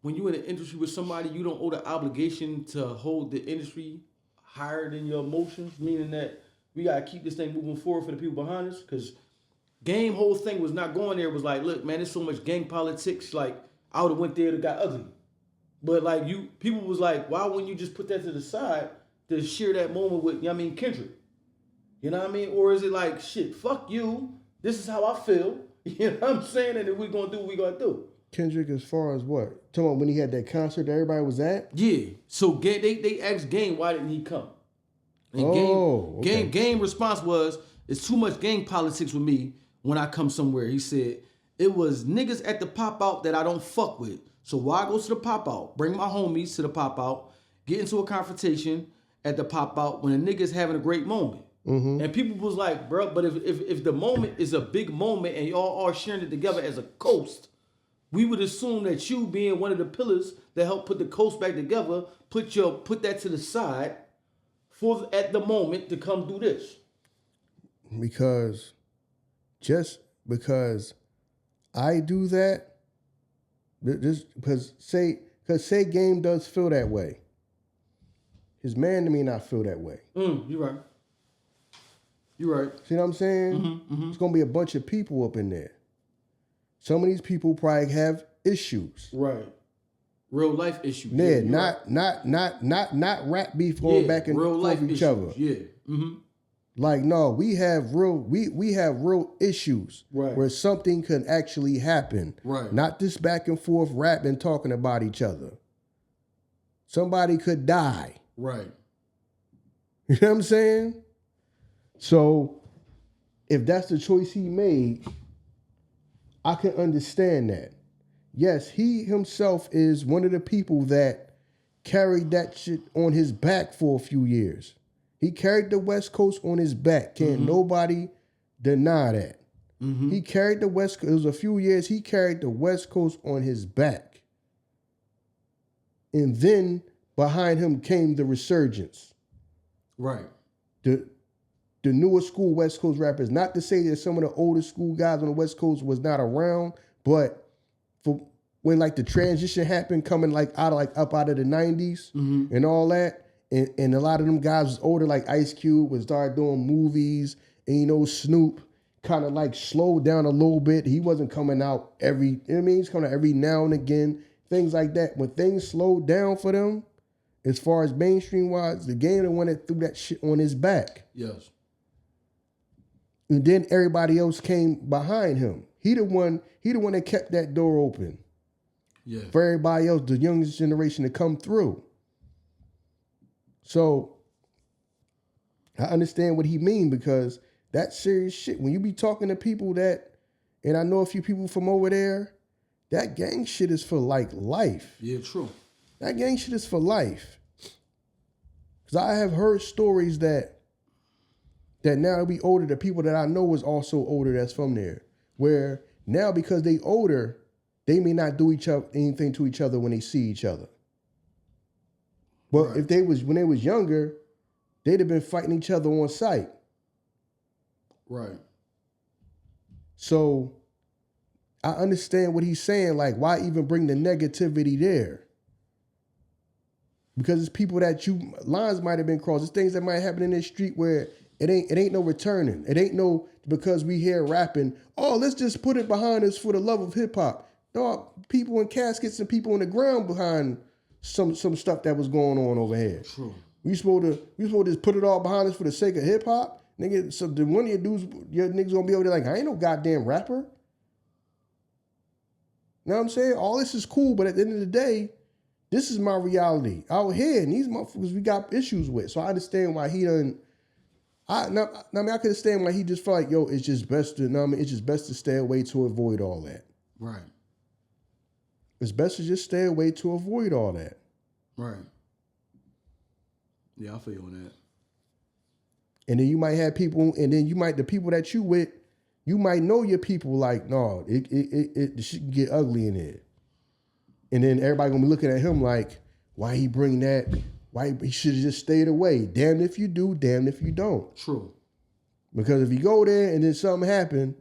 when you're in an industry with somebody, you don't owe the obligation to hold the industry higher than your emotions, meaning that we got to keep this thing moving forward for the people behind us? Because Game whole thing was not going there. It was like, look, man, there's so much gang politics. Like, I would have went there and got ugly. But like people was like, why wouldn't you just put that to the side? to share that moment with, Kendrick? You know what I mean? Or is it like, shit, fuck you. This is how I feel. You know what I'm saying? And if we're going to do what we're going to do. Kendrick, as far as what? Talking about when he had that concert that everybody was at? Yeah. So they asked Game, why didn't he come? And Game response was, it's too much gang politics with me when I come somewhere. He said, it was niggas at the pop-out that I don't fuck with. So why go to the pop-out? Bring my homies to the pop-out, get into a confrontation at the pop-out when a nigga's having a great moment. Mm-hmm. And people was like, bro, but if the moment is a big moment and y'all are sharing it together as a coast, we would assume that you being one of the pillars that helped put the coast back together, put that to the side for at the moment to come do this. Because I do that, because say Game does feel that way. His man may not feel that way. You're right. You're right. See what I'm saying? Mm-hmm. It's gonna be a bunch of people up in there. Some of these people probably have issues. Right. Real life issues. Yeah, not rap beef going back and forth with each other. Yeah. Mm-hmm. Like, no, we have real issues where something could actually happen. Right. Not this back and forth rapping, talking about each other. Somebody could die. Right. You know what I'm saying? So, if that's the choice he made, I can understand that. Yes, he himself is one of the people that carried that shit on his back for a few years. He carried the West Coast on his back. Can't nobody deny that. Mm-hmm. He carried the West Coast. It was a few years he carried the West Coast on his back. And then behind him came the resurgence. Right. The newer school West Coast rappers, not to say that some of the older school guys on the West Coast was not around, but for when like the transition happened, coming like up out of the 90s and all that, and a lot of them guys was older, like Ice Cube was started doing movies, and Snoop kind of like slowed down a little bit. He wasn't coming out he's coming out every now and again, things like that. When things slowed down for them, as far as mainstream wise, the Game the one that threw that shit on his back. Yes. And then everybody else came behind him. He the one that kept that door open. Yeah. For everybody else, the youngest generation to come through. So I understand what he mean, because that's serious shit. When you be talking to people that, and I know a few people from over there, that gang shit is for like life. Yeah, true. That gang shit is for life. Because I have heard stories that now we older, the people that I know is also older that's from there. Where now because they older, they may not do anything to each other when they see each other. But if when they was younger, they'd have been fighting each other on sight. Right. So I understand what he's saying. Like, why even bring the negativity there? Because it's people that lines might have been crossed. It's things that might happen in the street where it ain't no returning. It ain't no, because we here rapping, oh, let's just put it behind us for the love of hip hop. No, people in caskets and people on the ground behind some stuff that was going on over here. True. We supposed to just put it all behind us for the sake of hip hop? Nigga, so the one of your dudes, your niggas gonna be over there like, I ain't no goddamn rapper. You know what I'm saying? All this is cool, but at the end of the day, this is my reality out here, and these motherfuckers we got issues with. So I understand why he done. I can understand why he just felt like, yo, it's just best to stay away to avoid all that. Right. It's best to just stay away to avoid all that. Right. Yeah, I feel you on that. And then you might have people, and then the people that you with, you might know your people like, no, the shit can get ugly in here. And then everybody gonna be looking at him like, why he bring that? Why he should have just stayed away. Damn if you do, damn if you don't. True. Because if you go there and then something happen,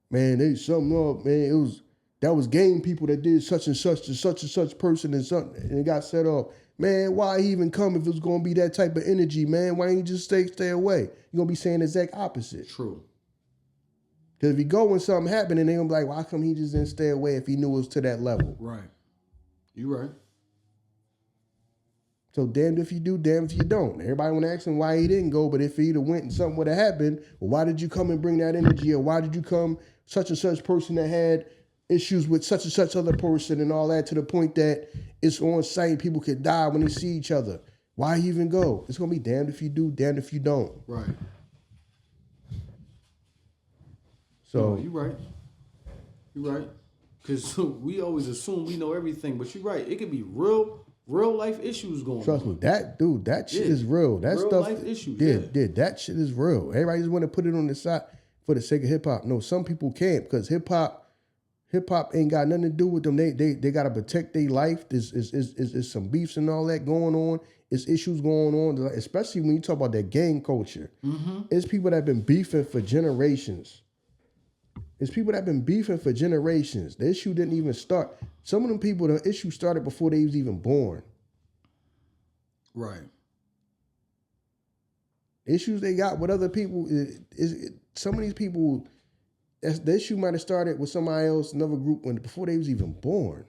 man, that was Game people that did such and such to such and such person and something, and it got set off. Man, why he even come if it's gonna be that type of energy, man? Why ain't you just stay away? You're gonna be saying the exact opposite. True. Because if you go when something happened, and they gonna be like, well, how come he just didn't stay away if he knew it was to that level? Right. You right. So damned if you do, damned if you don't. Everybody want to ask him why he didn't go, but if he'd have went and something would have happened, well, why did you come and bring that energy? Or why did you come, such and such person that had issues with such and such other person and all that, to the point that it's on site, people could die when they see each other. Why even go? It's going to be damned if you do, damned if you don't. Right. So, no, you're right. You're right. Because we always assume we know everything, but you're right. It could be real life issues going on. Trust me, that shit is real. That real stuff, life issues. that shit is real. Everybody just want to put it on the side for the sake of hip hop. No, some people can't, because hip hop ain't got nothing to do with them. They gotta protect their life. There's some beefs and all that going on. It's issues going on, especially when you talk about that gang culture. Mm-hmm. It's people that have been beefing for generations. The issue didn't even start. Some of them people, the issue started before they was even born. Right. Issues they got with other people, some of these people, the issue might have started with somebody else, another group, before they was even born.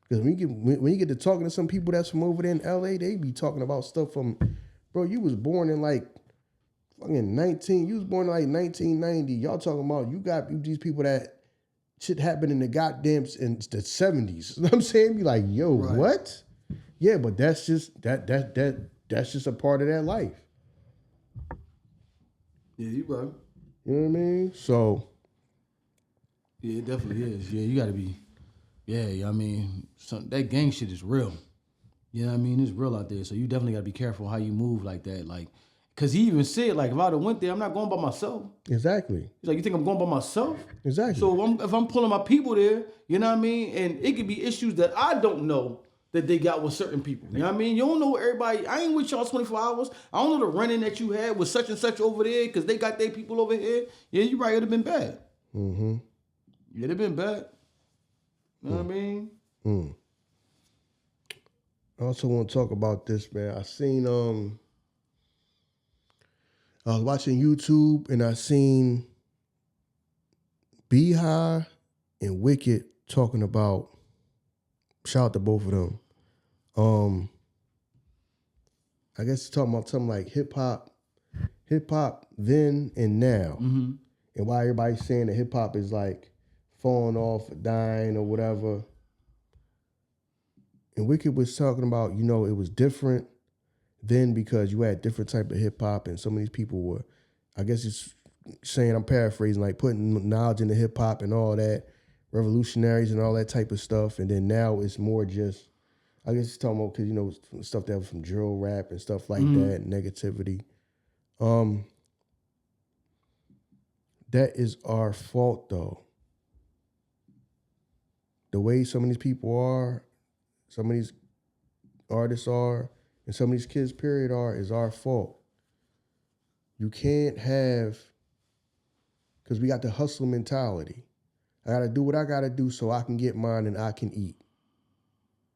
Because when you get to talking to some people that's from over there in LA, they be talking about stuff from, bro, you was born in like fucking 1990. Y'all talking about, you got these people that shit happened in the goddamn in the 70s. You know what I'm saying? Be like, yo, right. What? Yeah, but that's just that's just a part of that life. Yeah, you right. You know what I mean? So yeah, it definitely is. Yeah, you gotta be. Yeah, I mean, that gang shit is real. You know what I mean? It's real out there. So you definitely gotta be careful how you move like that. Like, cause he even said, like, if I'd have went there, I'm not going by myself. Exactly. He's like, you think I'm going by myself? Exactly. So if I'm pulling my people there, you know what I mean? And it could be issues that I don't know that they got with certain people. You know what I mean? You don't know everybody. I ain't with y'all 24 hours. I don't know the run-in that you had with such and such over there because they got their people over here. Yeah, you're right. It'd have been bad. Mm-hmm. It'd have been bad. You know what I mean? Mm. I also want to talk about this, man. I was watching YouTube and I seen Beehive and Wicked talking about, shout out to both of them. I guess it's talking about something like hip hop then and now. Mm-hmm. And why everybody's saying that hip hop is like falling off or dying or whatever. And Wicked was talking about, it was different then because you had different type of hip hop and some of these people were, I guess it's saying, I'm paraphrasing, like putting knowledge into hip hop and all that, revolutionaries and all that type of stuff. And then now it's more just, I guess it's talking about, because, stuff that was from drill rap and stuff like that, negativity. That is our fault, though. The way some of these people are, some of these artists are, and some of these kids, period, are, is our fault. You can't have, because we got the hustle mentality. I got to do what I got to do so I can get mine and I can eat.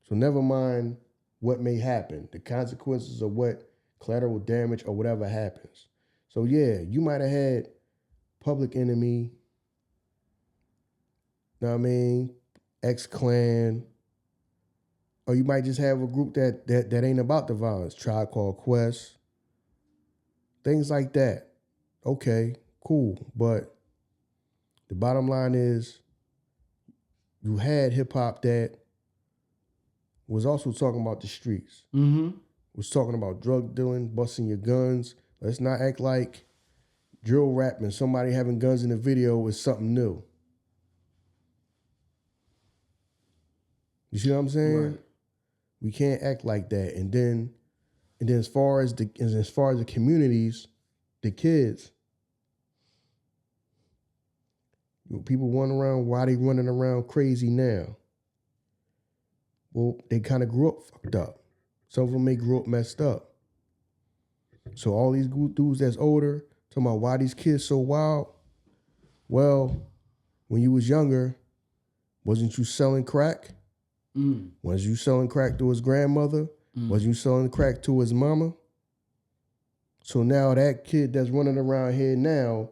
So never mind what may happen, the consequences of what collateral damage or whatever happens. So yeah, you might have had Public Enemy, know what I mean, X-Clan, or you might just have a group that ain't about the violence, Tribe Called Quest, things like that. Okay, cool, but the bottom line is you had hip-hop that was also talking about the streets. Mm-hmm. Was talking about drug dealing, busting your guns. Let's not act like drill rap and somebody having guns in the video is something new. You see what I'm saying? Right. We can't act like that. And then as far as the communities, the kids, people running around, why they running around crazy now? Well, they kind of grew up fucked up. Some of them may grow up messed up. So all these dudes that's older, talking about why these kids so wild. Well, when you was younger, wasn't you selling crack? Mm. Was you selling crack to his grandmother? Mm. Was you selling crack to his mama? So now that kid that's running around here now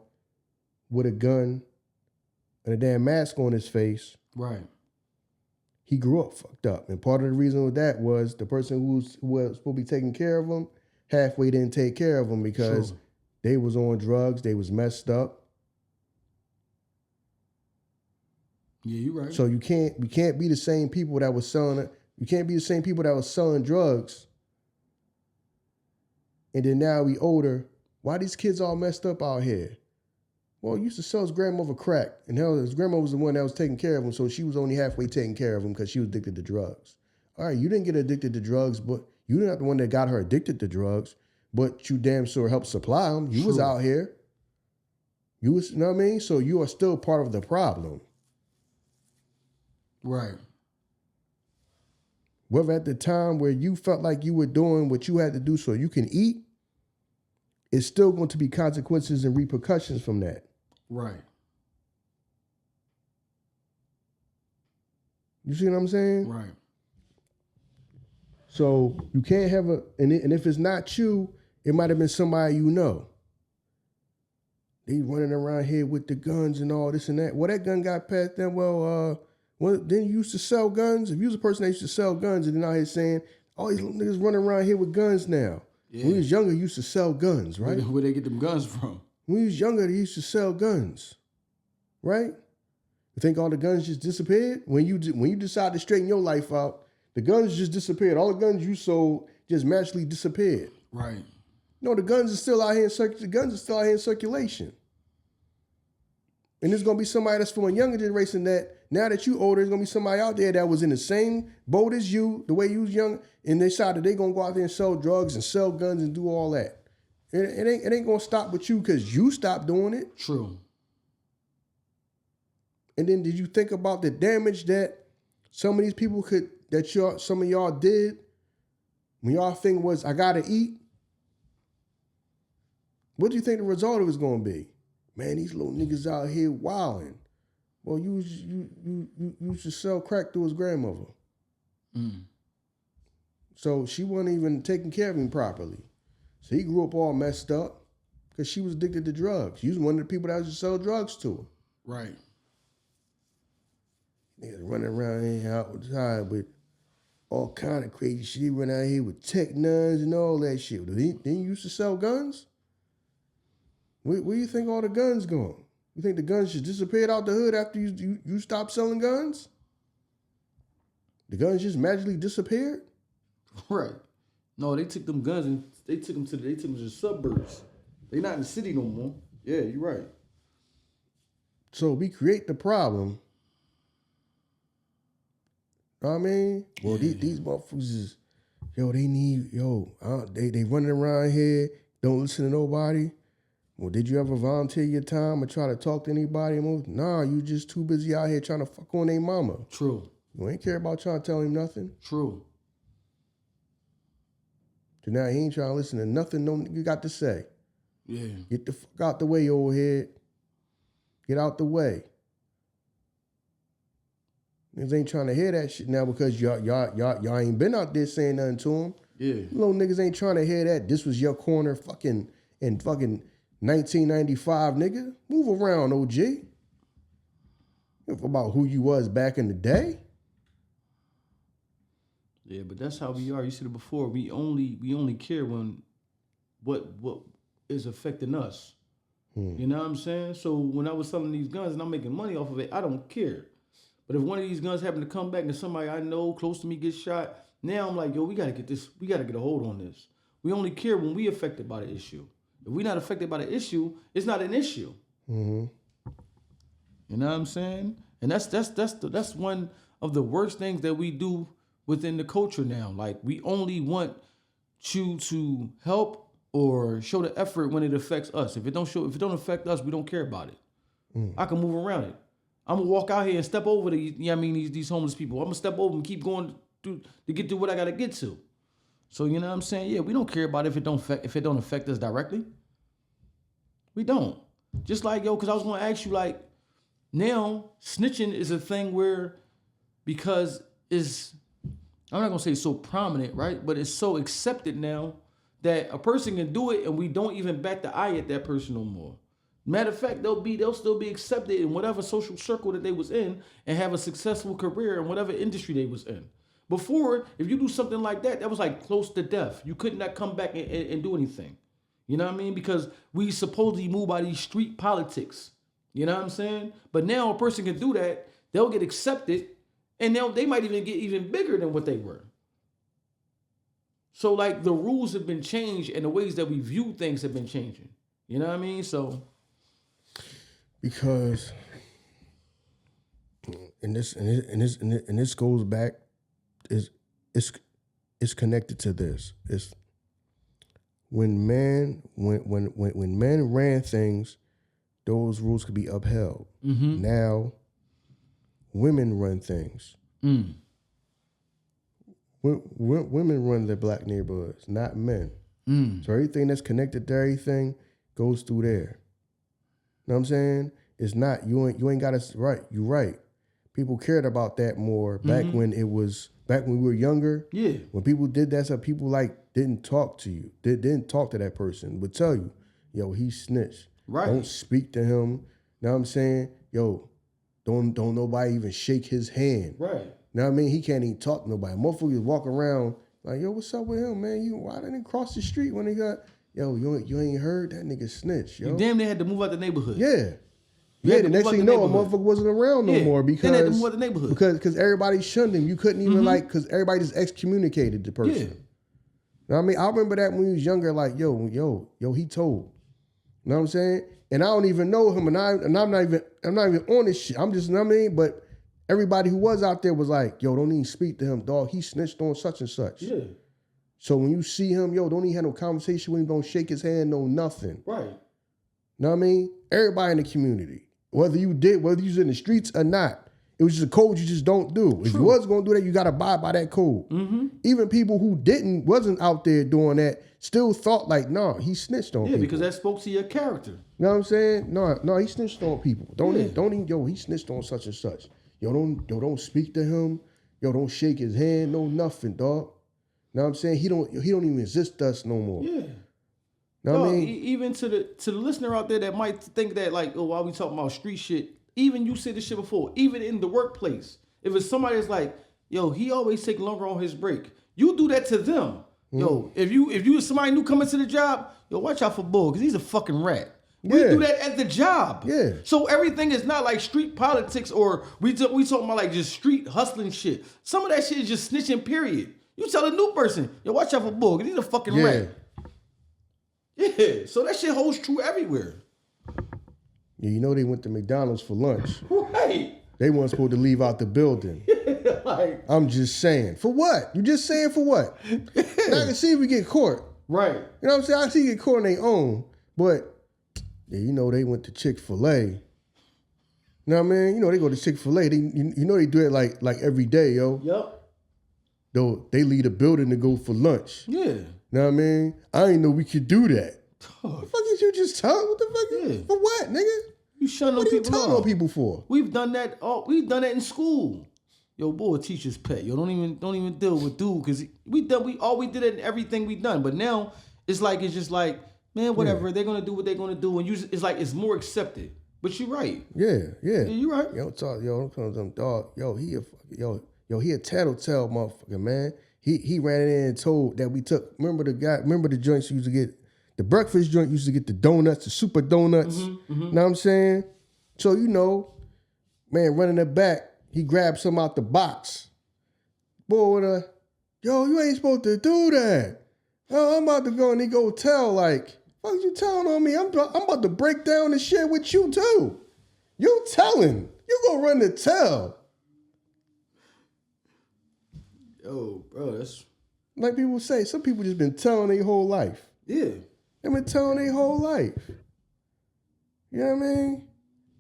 with a gun and a damn mask on his face. Right. he grew up fucked up. And part of the reason with that was the person who was supposed to be taking care of him halfway didn't take care of him because they was on drugs, they was messed up. Yeah, you're right. So we can't be the same people that was selling it. You can't be the same people that was selling drugs. And then now we older. Why these kids all messed up out here? Well, he used to sell his grandmother crack. And hell, his grandma was the one that was taking care of him, so she was only halfway taking care of him because she was addicted to drugs. All right, you didn't get addicted to drugs, but you're not the one that got her addicted to drugs, but you damn sure helped supply them. You was out here. You was, you know what I mean? So you are still part of the problem. Right. Whether at the time where you felt like you were doing what you had to do so you can eat, it's still going to be consequences and repercussions from that. Right. You see what I'm saying? Right. So you can't have and if it's not you, it might have been somebody you know. They running around here with the guns and all this and that. Well, that gun got passed down. Then you used to sell guns. If you was a person that used to sell guns and then out here saying, all these little niggas running around here with guns now. Yeah. When we was younger, you used to sell guns, right? Where they get them guns from? When we was younger, they used to sell guns, right? You think all the guns just disappeared? When you decide to straighten your life out, the guns just disappeared. All the guns you sold just magically disappeared. Right. No, the guns are still out here in circulation. And there's gonna be somebody that's from a younger generation that now that you older, there's gonna be somebody out there that was in the same boat as you, the way you was young, and they decided they gonna go out there and sell drugs and sell guns and do all that. It ain't gonna stop with you because you stopped doing it. True. And then did you think about the damage that some of these people some of y'all did when y'all thing was, I gotta eat? What do you think the result of it was gonna be? Man, these little niggas out here wilding. Well, you used to sell crack to his grandmother. Mm. So she wasn't even taking care of him properly. So he grew up all messed up because she was addicted to drugs. She was one of the people that used to sell drugs to her. Right. Niggas running around here out the time with all kind of crazy shit. He run out here with tech nuns and all that shit. Then you used to sell guns? Where do you think all the guns going? You think the guns just disappeared out the hood after you stopped selling guns? The guns just magically disappeared? Right. No, they took them guns and they took them to the suburbs. They not in the city no more. Yeah, you're right. So we create the problem. Know what I mean? Well, these motherfuckers is, they running around here, don't listen to nobody. Well, did you ever volunteer your time or try to talk to anybody? Nah, you just too busy out here trying to fuck on their mama. True. You ain't care about trying to tell him nothing. True. So now he ain't trying to listen to nothing no nigga got to say. Yeah. Get the fuck out the way, old head. Get out the way. Niggas ain't trying to hear that shit now because y'all ain't been out there saying nothing to them. Yeah. Little niggas ain't trying to hear that. This was your corner fucking 1995, nigga. Move around, OG. About who you was back in the day. Yeah, but that's how we are. You said it before. We only care when what is affecting us. You know what I'm saying? So when I was selling these guns and I'm making money off of it, I don't care. But if one of these guns happen to come back and somebody I know close to me gets shot, now I'm like, yo, we gotta get a hold on this. We only care when we affected by the issue. If we're not affected by the issue, it's not an issue. Mm-hmm. You know what I'm saying? And that's one of the worst things that we do within the culture now. Like, we only want you to help or show the effort when it affects us. If it don't affect us, we don't care about it. I can move around it. I'm gonna walk out here and step over these homeless people. I'm gonna step over and keep going to get to what I gotta get to. So you know what I'm saying? Yeah, we don't care about if it don't affect us directly. We don't. Just like, because I was gonna ask you, like, now snitching is a thing where, because I'm not gonna say so prominent, right? But it's so accepted now that a person can do it and we don't even bat the eye at that person no more. Matter of fact, they'll still be accepted in whatever social circle that they was in and have a successful career in whatever industry they was in. Before, if you do something like that, that was like close to death. You could not come back and do anything. You know what I mean? Because we supposedly move by these street politics. You know what I'm saying? But now a person can do that, they'll get accepted, and they might even get even bigger than what they were. So like the rules have been changed and the ways that we view things have been changing. You know what I mean? So because and this goes back it's connected to this. It's when men ran things, those rules could be upheld. Mm-hmm. Now women run things. Women run the black neighborhoods, not men. So everything that's connected to everything goes through there. You know what I'm saying? It's not, you ain't got to, right, you're right. People cared about that more back when we were younger. Yeah. When people did that stuff, people didn't talk to you. Didn't talk to that person. Would tell you, yo, he snitched. Right. Don't speak to him. You know what I'm saying? Yo, don't nobody even shake his hand. Right. You know what I mean? He can't even talk to nobody. Motherfuckers walk around like, yo, what's up with him, man? Why didn't he cross the street when he got, yo, you ain't heard that nigga snitch, yo. You damn near had to move out the neighborhood. Yeah. The next thing you know, a motherfucker wasn't around no more because they had to move out the neighborhood. Because everybody shunned him. You couldn't even because everybody just excommunicated the person. Yeah. You know what I mean? I remember that when he was younger, like, yo, he told. You know what I'm saying? And I don't even know him, and I'm not even on this shit. I'm just, you know what I mean? But everybody who was out there was like, yo, don't even speak to him, dog. He snitched on such and such. Yeah. So when you see him, yo, don't even have no conversation with him, don't shake his hand, no nothing. Right. You know what I mean? Everybody in the community. Whether you was in the streets or not, it was just a code you just don't do. True. If you was gonna do that, you gotta abide by that code. Mm-hmm. Even people who wasn't out there doing that still thought like, nah, he snitched on people. Yeah, because that spoke to your character. You know what I'm saying? No, he snitched on people. Don't even, yo, he snitched on such and such. Yo, don't speak to him. Yo, don't shake his hand, no nothing, dog. You know what I'm saying? He don't even exist to us no more. Yeah. Know what I mean? Even to the listener out there that might think that like, oh, why we talking about street shit? Even you said this shit before. Even in the workplace, if it's somebody that's like, yo, he always take longer on his break. You do that to them. Yo, if you somebody new coming to the job, yo, watch out for Bull because he's a fucking rat. We do that at the job. Yeah. So everything is not like street politics or we talking about like just street hustling shit. Some of that shit is just snitching. Period. You tell a new person, yo, watch out for Bull because he's a fucking rat. Yeah, so that shit holds true everywhere. Yeah, you know they went to McDonald's for lunch. Right. They weren't supposed to leave out the building. Yeah, like, I'm just saying. For what? You just saying for what? Yeah. Now I can see if we get caught. Right. You know what I'm saying? I see you get caught on their own. But, yeah, you know they went to Chick-fil-A. You know what I mean? You know they go to Chick-fil-A. You know they do it like every day, yo. Yep. Though they leave the building to go for lunch. Yeah. You know what I mean? I didn't know we could do that. What the fuck did you just tell? What the fuck? Yeah. For what, nigga? You shutting on people. What are you telling on people for? We've done that. We've done that in school. Yo, boy, teacher's pet. Yo, don't even deal with dude because we did it in everything we done. But now it's just like, man, whatever. They're gonna do what they're gonna do, and it's more accepted. But you're right. Yeah. You're right. Yo, don't come to them dog. Yo, he a tattletale motherfucker, man. He ran in and told that we took. Remember the joints used to get. The breakfast joint used to get the donuts, the super donuts. Mm-hmm. Know what I'm saying? So, you know, man, running it back, he grabbed some out the box. Boy, yo, you ain't supposed to do that. Oh, I'm about to go and he go tell, like, fuck you telling on me? I'm about to break down the shit with you, too. You telling. You gonna run the tell. Yo, bro, that's... Like people say, some people just been telling their whole life. Yeah. They've been telling their whole life. You know what I mean?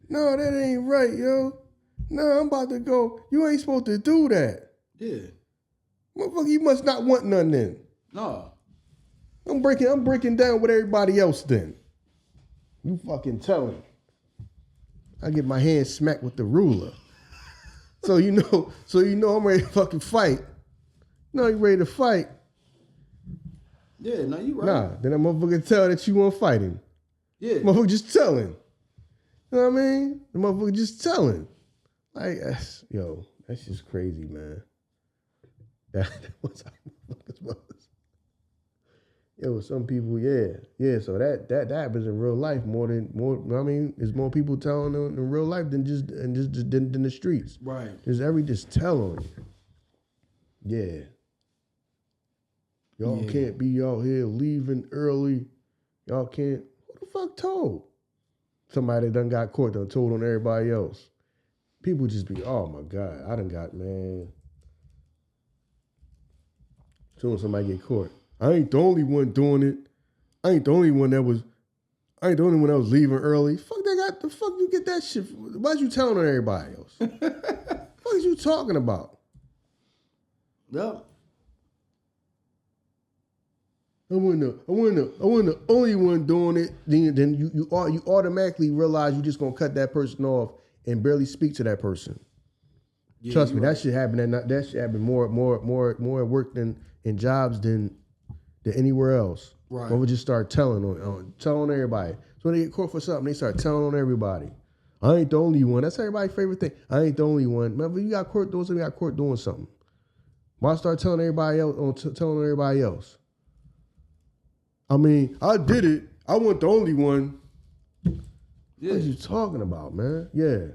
No, that ain't right, yo. No, I'm about to go. You ain't supposed to do that. Yeah. Motherfucker, you must not want nothing then. No. I'm breaking down with everybody else then. You fucking telling. I get my hand smacked with the ruler. So you know I'm ready to fucking fight. No, you ready to fight. Yeah, no, you right. Nah, then that motherfucker tell that you want fighting. Yeah. Motherfucker just telling. You know what I mean? The motherfucker just telling. Like, that's just crazy, man. That was how motherfuckers was. Yo, some people, yeah. So that happens in real life more. I mean, there's more people telling them in real life than than the streets. Right. There's just telling. Yeah. Y'all can't be out here leaving early. Y'all can't. Who the fuck told? Somebody done got caught, done told on everybody else. People just be, oh my God, I done got, man. Soon as somebody get caught. I ain't the only one doing it. I ain't the only one that was leaving early. Fuck the fuck you get that shit. Why'd you telling on everybody else? What is you talking about? Yep. I wasn't the only one doing it. Then you automatically realize you just gonna cut that person off and barely speak to that person. Yeah, trust me, right. That shit happened. That shit happened more at work than in jobs than anywhere else. Right. But we just start telling on everybody. So when they get caught for something, they start telling on everybody. I ain't the only one. That's everybody's favorite thing. I ain't the only one. Remember, you got caught doing something. You got caught doing something. Why start telling everybody else? Telling everybody else. I mean, I did it. I wasn't the only one. Yeah. What are you talking about, man? Yeah.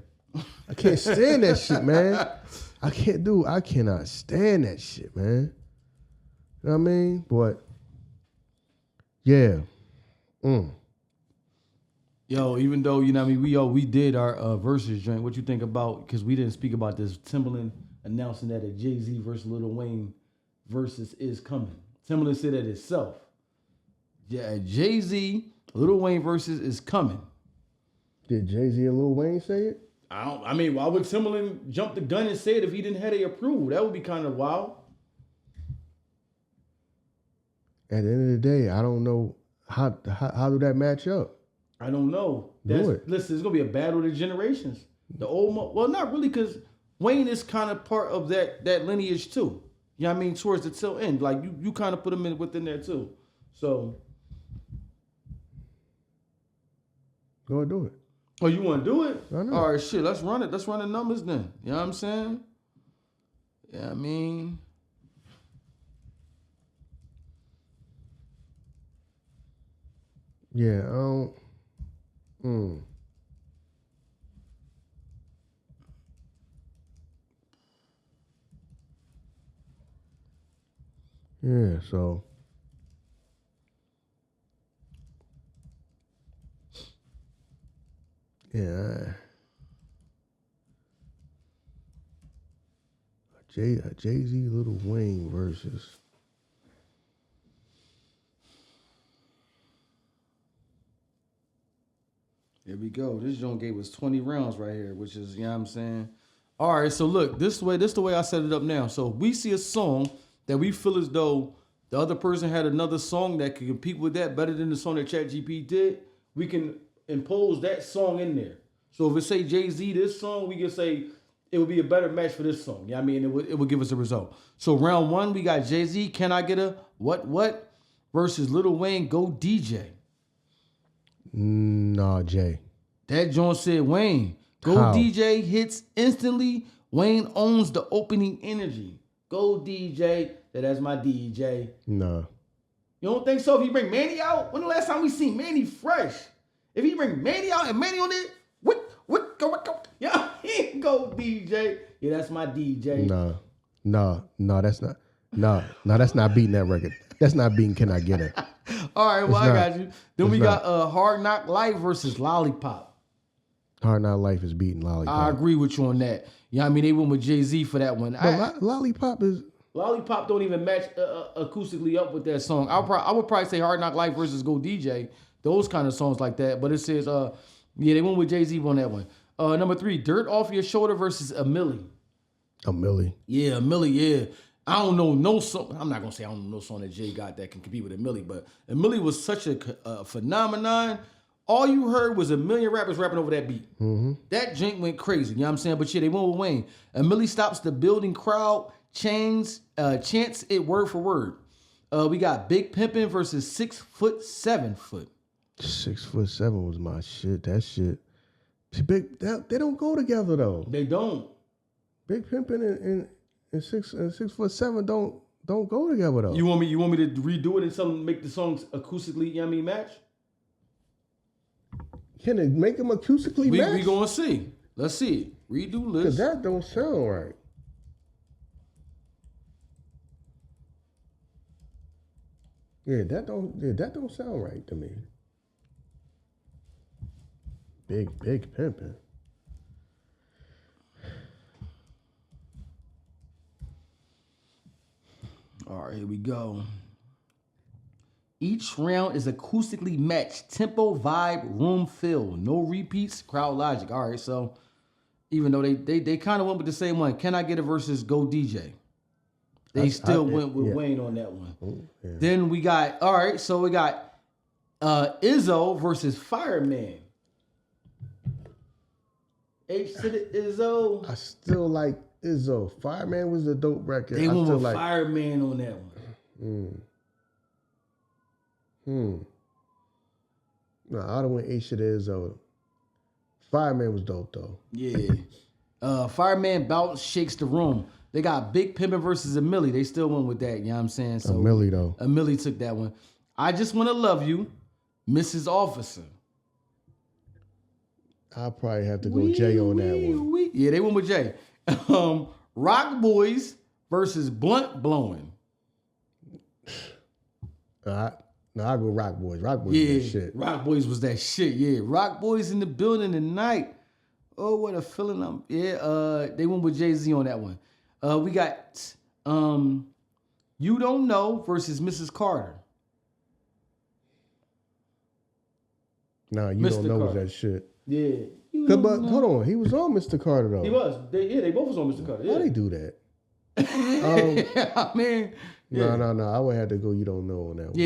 I can't stand that shit, man. I cannot stand that shit, man. You know what I mean? But, yeah. Yo, even though, you know what I mean, we did our versus joint. What you think about, because we didn't speak about this, Timbaland announcing that a Jay-Z versus Lil Wayne versus is coming. Timbaland said that itself. Yeah, Jay-Z, Lil Wayne versus is coming. Did Jay-Z and Lil Wayne say it? I mean, why would Timbaland jump the gun and say it if he didn't have a approval? That would be kind of wild. At the end of the day, I don't know how do that match up. I don't know. Listen, it's gonna be a battle of the generations. The old, well, not really, because Wayne is kind of part of that lineage too. You know what I mean? Towards the tail end, like you kind of put him within there too. So, go and do it. Oh, you want to do it? I know. All right, shit. Let's run it. Let's run the numbers then. You know what I'm saying? Yeah, I mean. Yeah, I don't. Yeah, so. Yeah. Jay-Z, Lil Wayne versus. Here we go. This joint gave us 20 rounds right here, which is, you know what I'm saying? All right, so look, this is the way I set it up now. So if we see a song that we feel as though the other person had another song that could compete with that better than the song that ChatGPT did, we can impose that song in there. So if it say Jay-Z this song, we can say it would be a better match for this song. Yeah, I mean, it would give us a result. So round one, we got Jay-Z, Can I Get a What versus Lil Wayne, Go DJ. Nah, Jay. That joint said Wayne. Go How? DJ hits instantly. Wayne owns the opening energy. Go DJ. That's my DJ. Nah. You don't think so? If he bring Manny out, when the last time we seen Manny fresh? If he bring Manny out and Manny on it, what go? Yeah, he go DJ. Yeah, that's my DJ. No, that's not. No, that's not beating that record. That's not beating Can I Get It? All right, well, I got you. Then we got Hard Knock Life versus Lollipop. Hard Knock Life is beating Lollipop. I agree with you on that. Yeah, I mean, they went with Jay-Z for that one. But Lollipop is... Lollipop don't even match acoustically up with that song. I would probably say Hard Knock Life versus Go DJ. Those kind of songs like that. But it says, they went with Jay-Z on that one. Number 3, Dirt Off Your Shoulder versus A Milli. A Milli. Yeah, A Milli, yeah. I don't know no song. I'm not going to say I don't know no song that Jay got that can compete with A Milli. But A Milli was such a phenomenon. All you heard was a million rappers rapping over that beat. Mm-hmm. That jank went crazy. You know what I'm saying? But yeah, they went with Wayne. A Milli stops the building crowd. Chants it word for word. We got Big Pimpin' versus 6 foot 7 foot. 6'7" was my shit. That shit They don't go together though. They don't. Big Pimpin' and 6'7" don't go together though. You want me to redo it and make the songs acoustically, match? Can it make them acoustically match? We gonna see. Let's see. Redo list. Because that don't sound right. Yeah, that don't sound right to me. Big Pimpin'. All right, here we go. Each round is acoustically matched. Tempo, vibe, room fill. No repeats, crowd logic. All right, so even though they kind of went with the same one, Can I Get It versus Go DJ. They still went with Wayne on that one. Oh, yeah. Then we got, Izzo versus Fireman. H to the Izzo. I still like Izzo. Fireman was a dope record. They went with Fireman on that one. No, I don't want H to the Izzo. Fireman was dope though. Yeah. Fireman bounce shakes the room. They got Big Pimpin' versus a Millie. They still went with that, you know what I'm saying? So a Millie though. A Millie took that one. I Just Wanna Love You, Mrs. Officer. I'll probably have to go Jay on that one. Yeah, they went with Jay. Rock Boys versus Blunt Blowing. I'll go Rock Boys. Rock Boys was that shit. Rock Boys was that shit, yeah. Rock Boys in the building tonight. Oh, what a feeling they went with Jay-Z on that one. We got You Don't Know versus Mrs. Carter. Nah, You Don't Know was that shit. Yeah. But hold on, he was on Mr. Carter though. He was. They both was on Mr. Carter. Yeah. Why they do that? Yeah, man. Yeah. No. I would have to go You Don't Know on that one.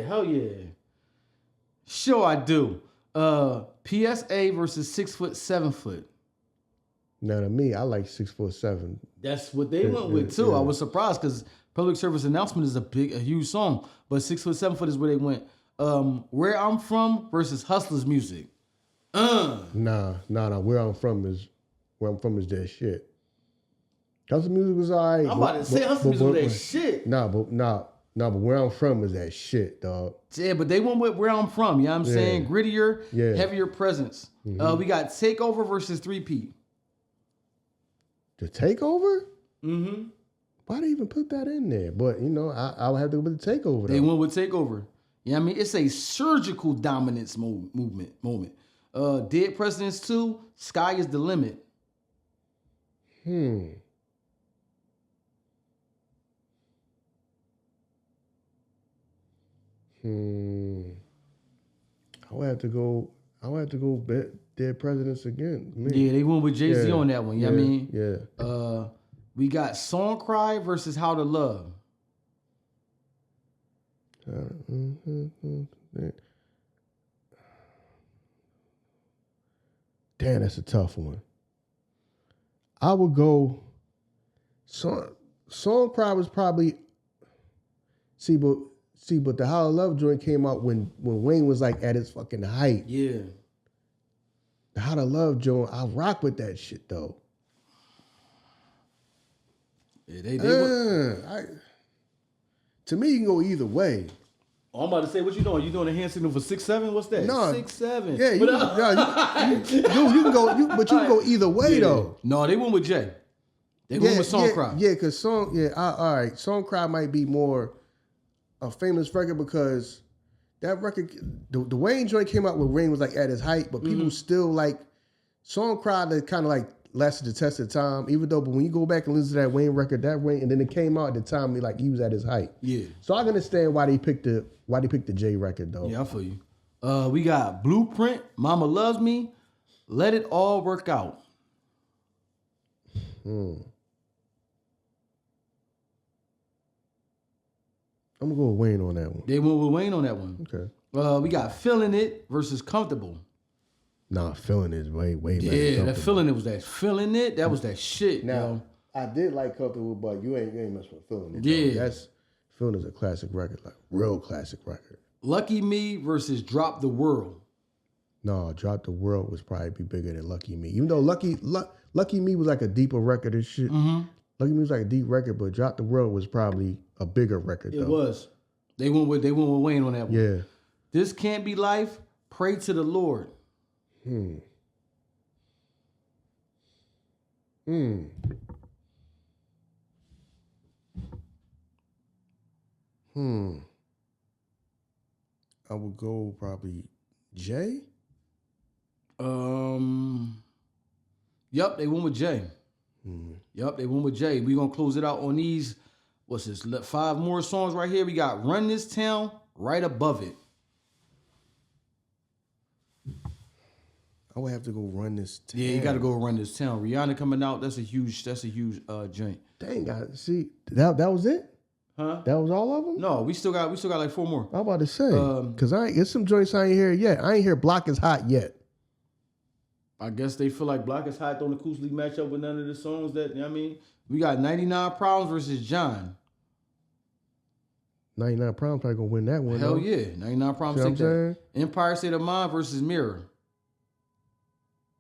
Hell yeah. Sure I do. PSA versus 6 foot, 7 foot. Now to me, I like 6'7". That's what they went with too. Yeah. I was surprised because Public Service Announcement is a huge song, but 6 foot, 7 foot is where they went. Where I'm From versus Hustler's Music. Nah. Where I'm from is that shit. Hustler's Music was alright. I'm about to say Hustler's Music was that shit. But Where I'm From is that shit, dog. Yeah, but they went with Where I'm From. You know what I'm saying? Grittier, heavier presence. Mm-hmm. We got Takeover versus 3P. The Takeover? Mm-hmm. Why they even put that in there? But, I would have to go with the Takeover, though. They went with Takeover. You know what I mean? It's a surgical dominance moment. Dead Presidents 2, Sky is the Limit. I would have to go Dead Presidents again. Yeah, they went with Jay-Z on that one. You know what I mean? Yeah. We got Song Cry versus How to Love. Damn, that's a tough one. I would go. Song Cry was probably. See, but the How to Love joint came out when Wayne was like at his fucking height. Yeah. The How to Love joint, I rock with that shit though. Yeah, to me, you can go either way. Oh, I'm about to say, what you doing? You doing a hand signal for 6'7"? What's that? No, 6'7". Yeah, you can go, but you can go either way though. No, they went with Jay. They went with Song Cry. Yeah, because all right. Song Cry might be more a famous record because that record, the Wayne joint came out when Wayne was like at his height, but people still like Song Cry that kind of like lasted the test of time. Even though, but when you go back and listen to that Wayne record, and then it came out at the time like he was at his height. Yeah. So I can understand why they picked the J record though. Yeah, I feel you. We got Blueprint, Mama Loves Me, Let It All Work Out. I'm gonna go with Wayne on that one. They went with Wayne on that one. Okay. We got Feeling It versus Comfortable. Nah, Feeling It is way better. Yeah, that Feeling It was that. Feeling It, that was that shit. Now, I did like Comfortable, but you ain't mess with Feeling It. Yeah. That's Feeling is a classic record, like real classic record. Lucky Me versus Drop the World. No, Drop the World was probably be bigger than Lucky Me. Even though Lucky Me was like a deeper record and shit. Mm-hmm. Lucky Me was like a deep record, but Drop the World was probably a bigger record. It was. They went with Wayne on that one. Yeah. This Can't Be Life. Pray to the Lord. I would go probably Jay. Yep, they went with Jay. Yep, they went with Jay. We're gonna close it out on these. What's this? 5 more songs right here. We got Run This Town right above it. I would have to go Run This Town. Yeah, you got to go Run This Town. Rihanna coming out. That's a huge joint. Dang, see that was it. Huh? That was all of them? No, we still got like 4 more. I'm about to say because it's some joints I ain't hear yet. I ain't hear Block is Hot yet. I guess they feel like Block is Hot don't acoustically match up with none of the songs that, you know what I mean? We got 99 Problems versus John. 99 Problems probably gonna win that one. Hell though. yeah. 99 Problems. See what I'm saying? Empire State of Mind versus Mirror.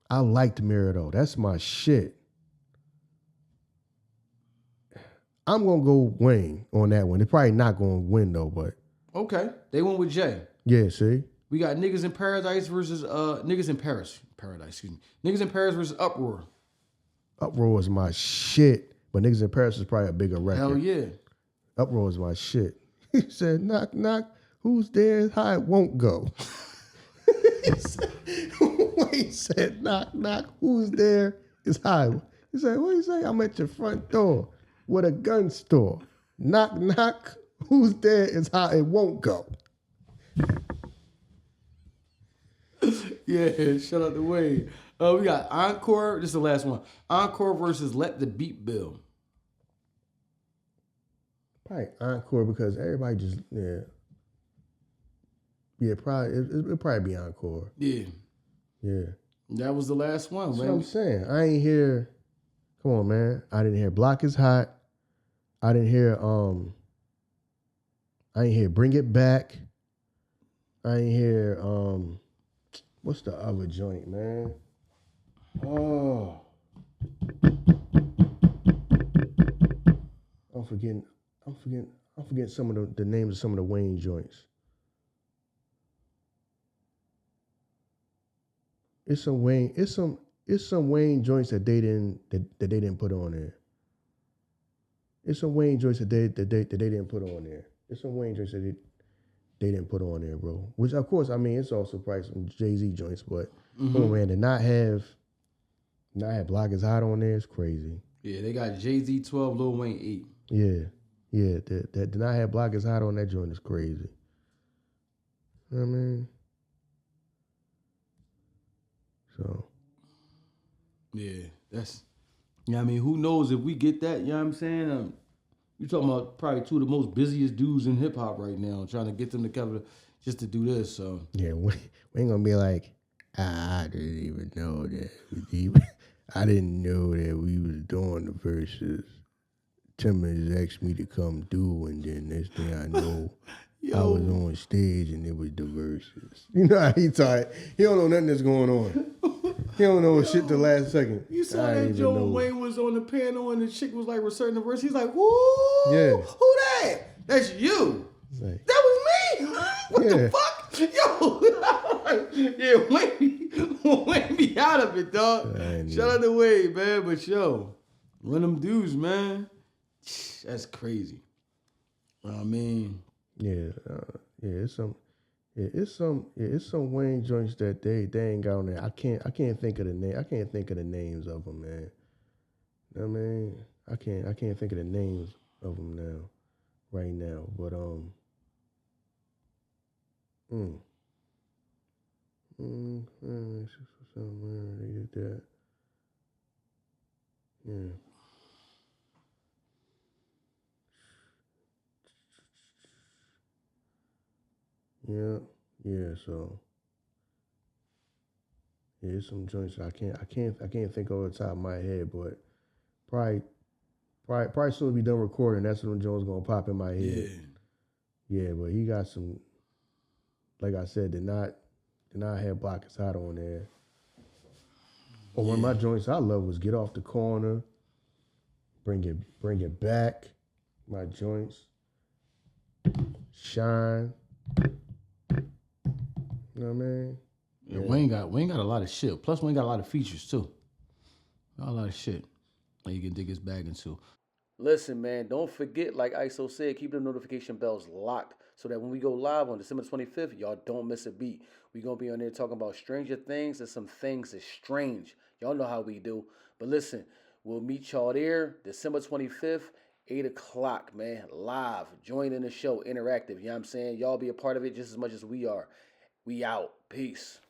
I liked Mirror though. That's my shit. I'm gonna go Wayne on that one. They're probably not gonna win though, but okay. They went with Jay. Yeah, see? We got Niggas in Paradise versus Niggas in Paris. Niggas in Paris versus Uproar. Uproar is my shit. But Niggas in Paris is probably a bigger record. Hell yeah. Uproar is my shit. He said, knock, knock, who's there? How it won't go. Wayne said, knock, knock, who's there? It's high. He said, what do you say? I'm at your front door with a gun store. Knock, knock, who's there? It's how it won't go. Yeah, shout out to Wayne. We got Encore. This is the last one. Encore versus Let the Beat Build. Probably Encore because everybody just, yeah, probably, it'll probably be Encore. Yeah. Yeah. That was the last one, That's man. what I'm saying. I ain't hear, come on, man. I didn't hear Block is Hot. I didn't hear Bring It Back. I ain't hear, what's the other joint, man? Oh. I'm forgetting some of the names of some of the Wayne joints. It's some Wayne joints that they didn't put on there. It's some Wayne joints that they didn't put on there. It's some Wayne joints that they didn't put on there, bro. Which of course, I mean, it's also probably some Jay-Z joints, but come on, man, to not have Block is Hot on there is crazy. Yeah, they got Jay-Z 12, Lil Wayne 8. Yeah. That to not have Block is Hot on that joint is crazy. You know what I mean? So. Yeah, that's, you know what I mean? Who knows if we get that, you know what I'm saying? You're talking about probably 2 of the most busiest dudes in hip hop right now, trying to get them together just to do this. So yeah, we ain't gonna be like, I didn't even know that. I didn't know that we was doing the verses. Timmons asked me to come do, and then next thing I know, I was on stage and it was the verses. You know how he talk. He don't know nothing that's going on. He don't know shit the last second. You saw that Joe Wayne was on the panel and the chick was like reciting the verse. He's like, who? Yeah. Who that? That's you. Like, that was me. What the fuck? Yo. Yeah, Wayne be out of it, dog. Shout out to Wayne, man. But yo, one of them dudes, man. That's crazy. I mean, it's some Wayne joints that they ain't got on there. I can't think of the name. I can't think of the names of them, man. You know what I mean, I can't think of the names of them now, right now. But somewhere they did that. Yeah. Yeah, so it's some joints I can't think of the top of my head, but probably soon as we done recording, that's when Jones gonna pop in my head. Yeah, but he got some, like I said, they Then I had Block Is Hot on there. Or one of my joints I love was Get Off the Corner, Bring It Back, my joints, Shine. You know what I mean? Yeah. Wayne got a lot of shit. Plus Wayne got a lot of features too. Got a lot of shit that you can dig his bag into. Listen, man, don't forget, like Iso said, keep the notification bells locked so that when we go live on December 25th, y'all don't miss a beat. We gonna be on there talking about Stranger Things and some things that's strange. Y'all know how we do. But listen, we'll meet y'all there December 25th, 8 o'clock, man, live. Join in the show, interactive. You know what I'm saying? Y'all be a part of it just as much as we are. We out. Peace.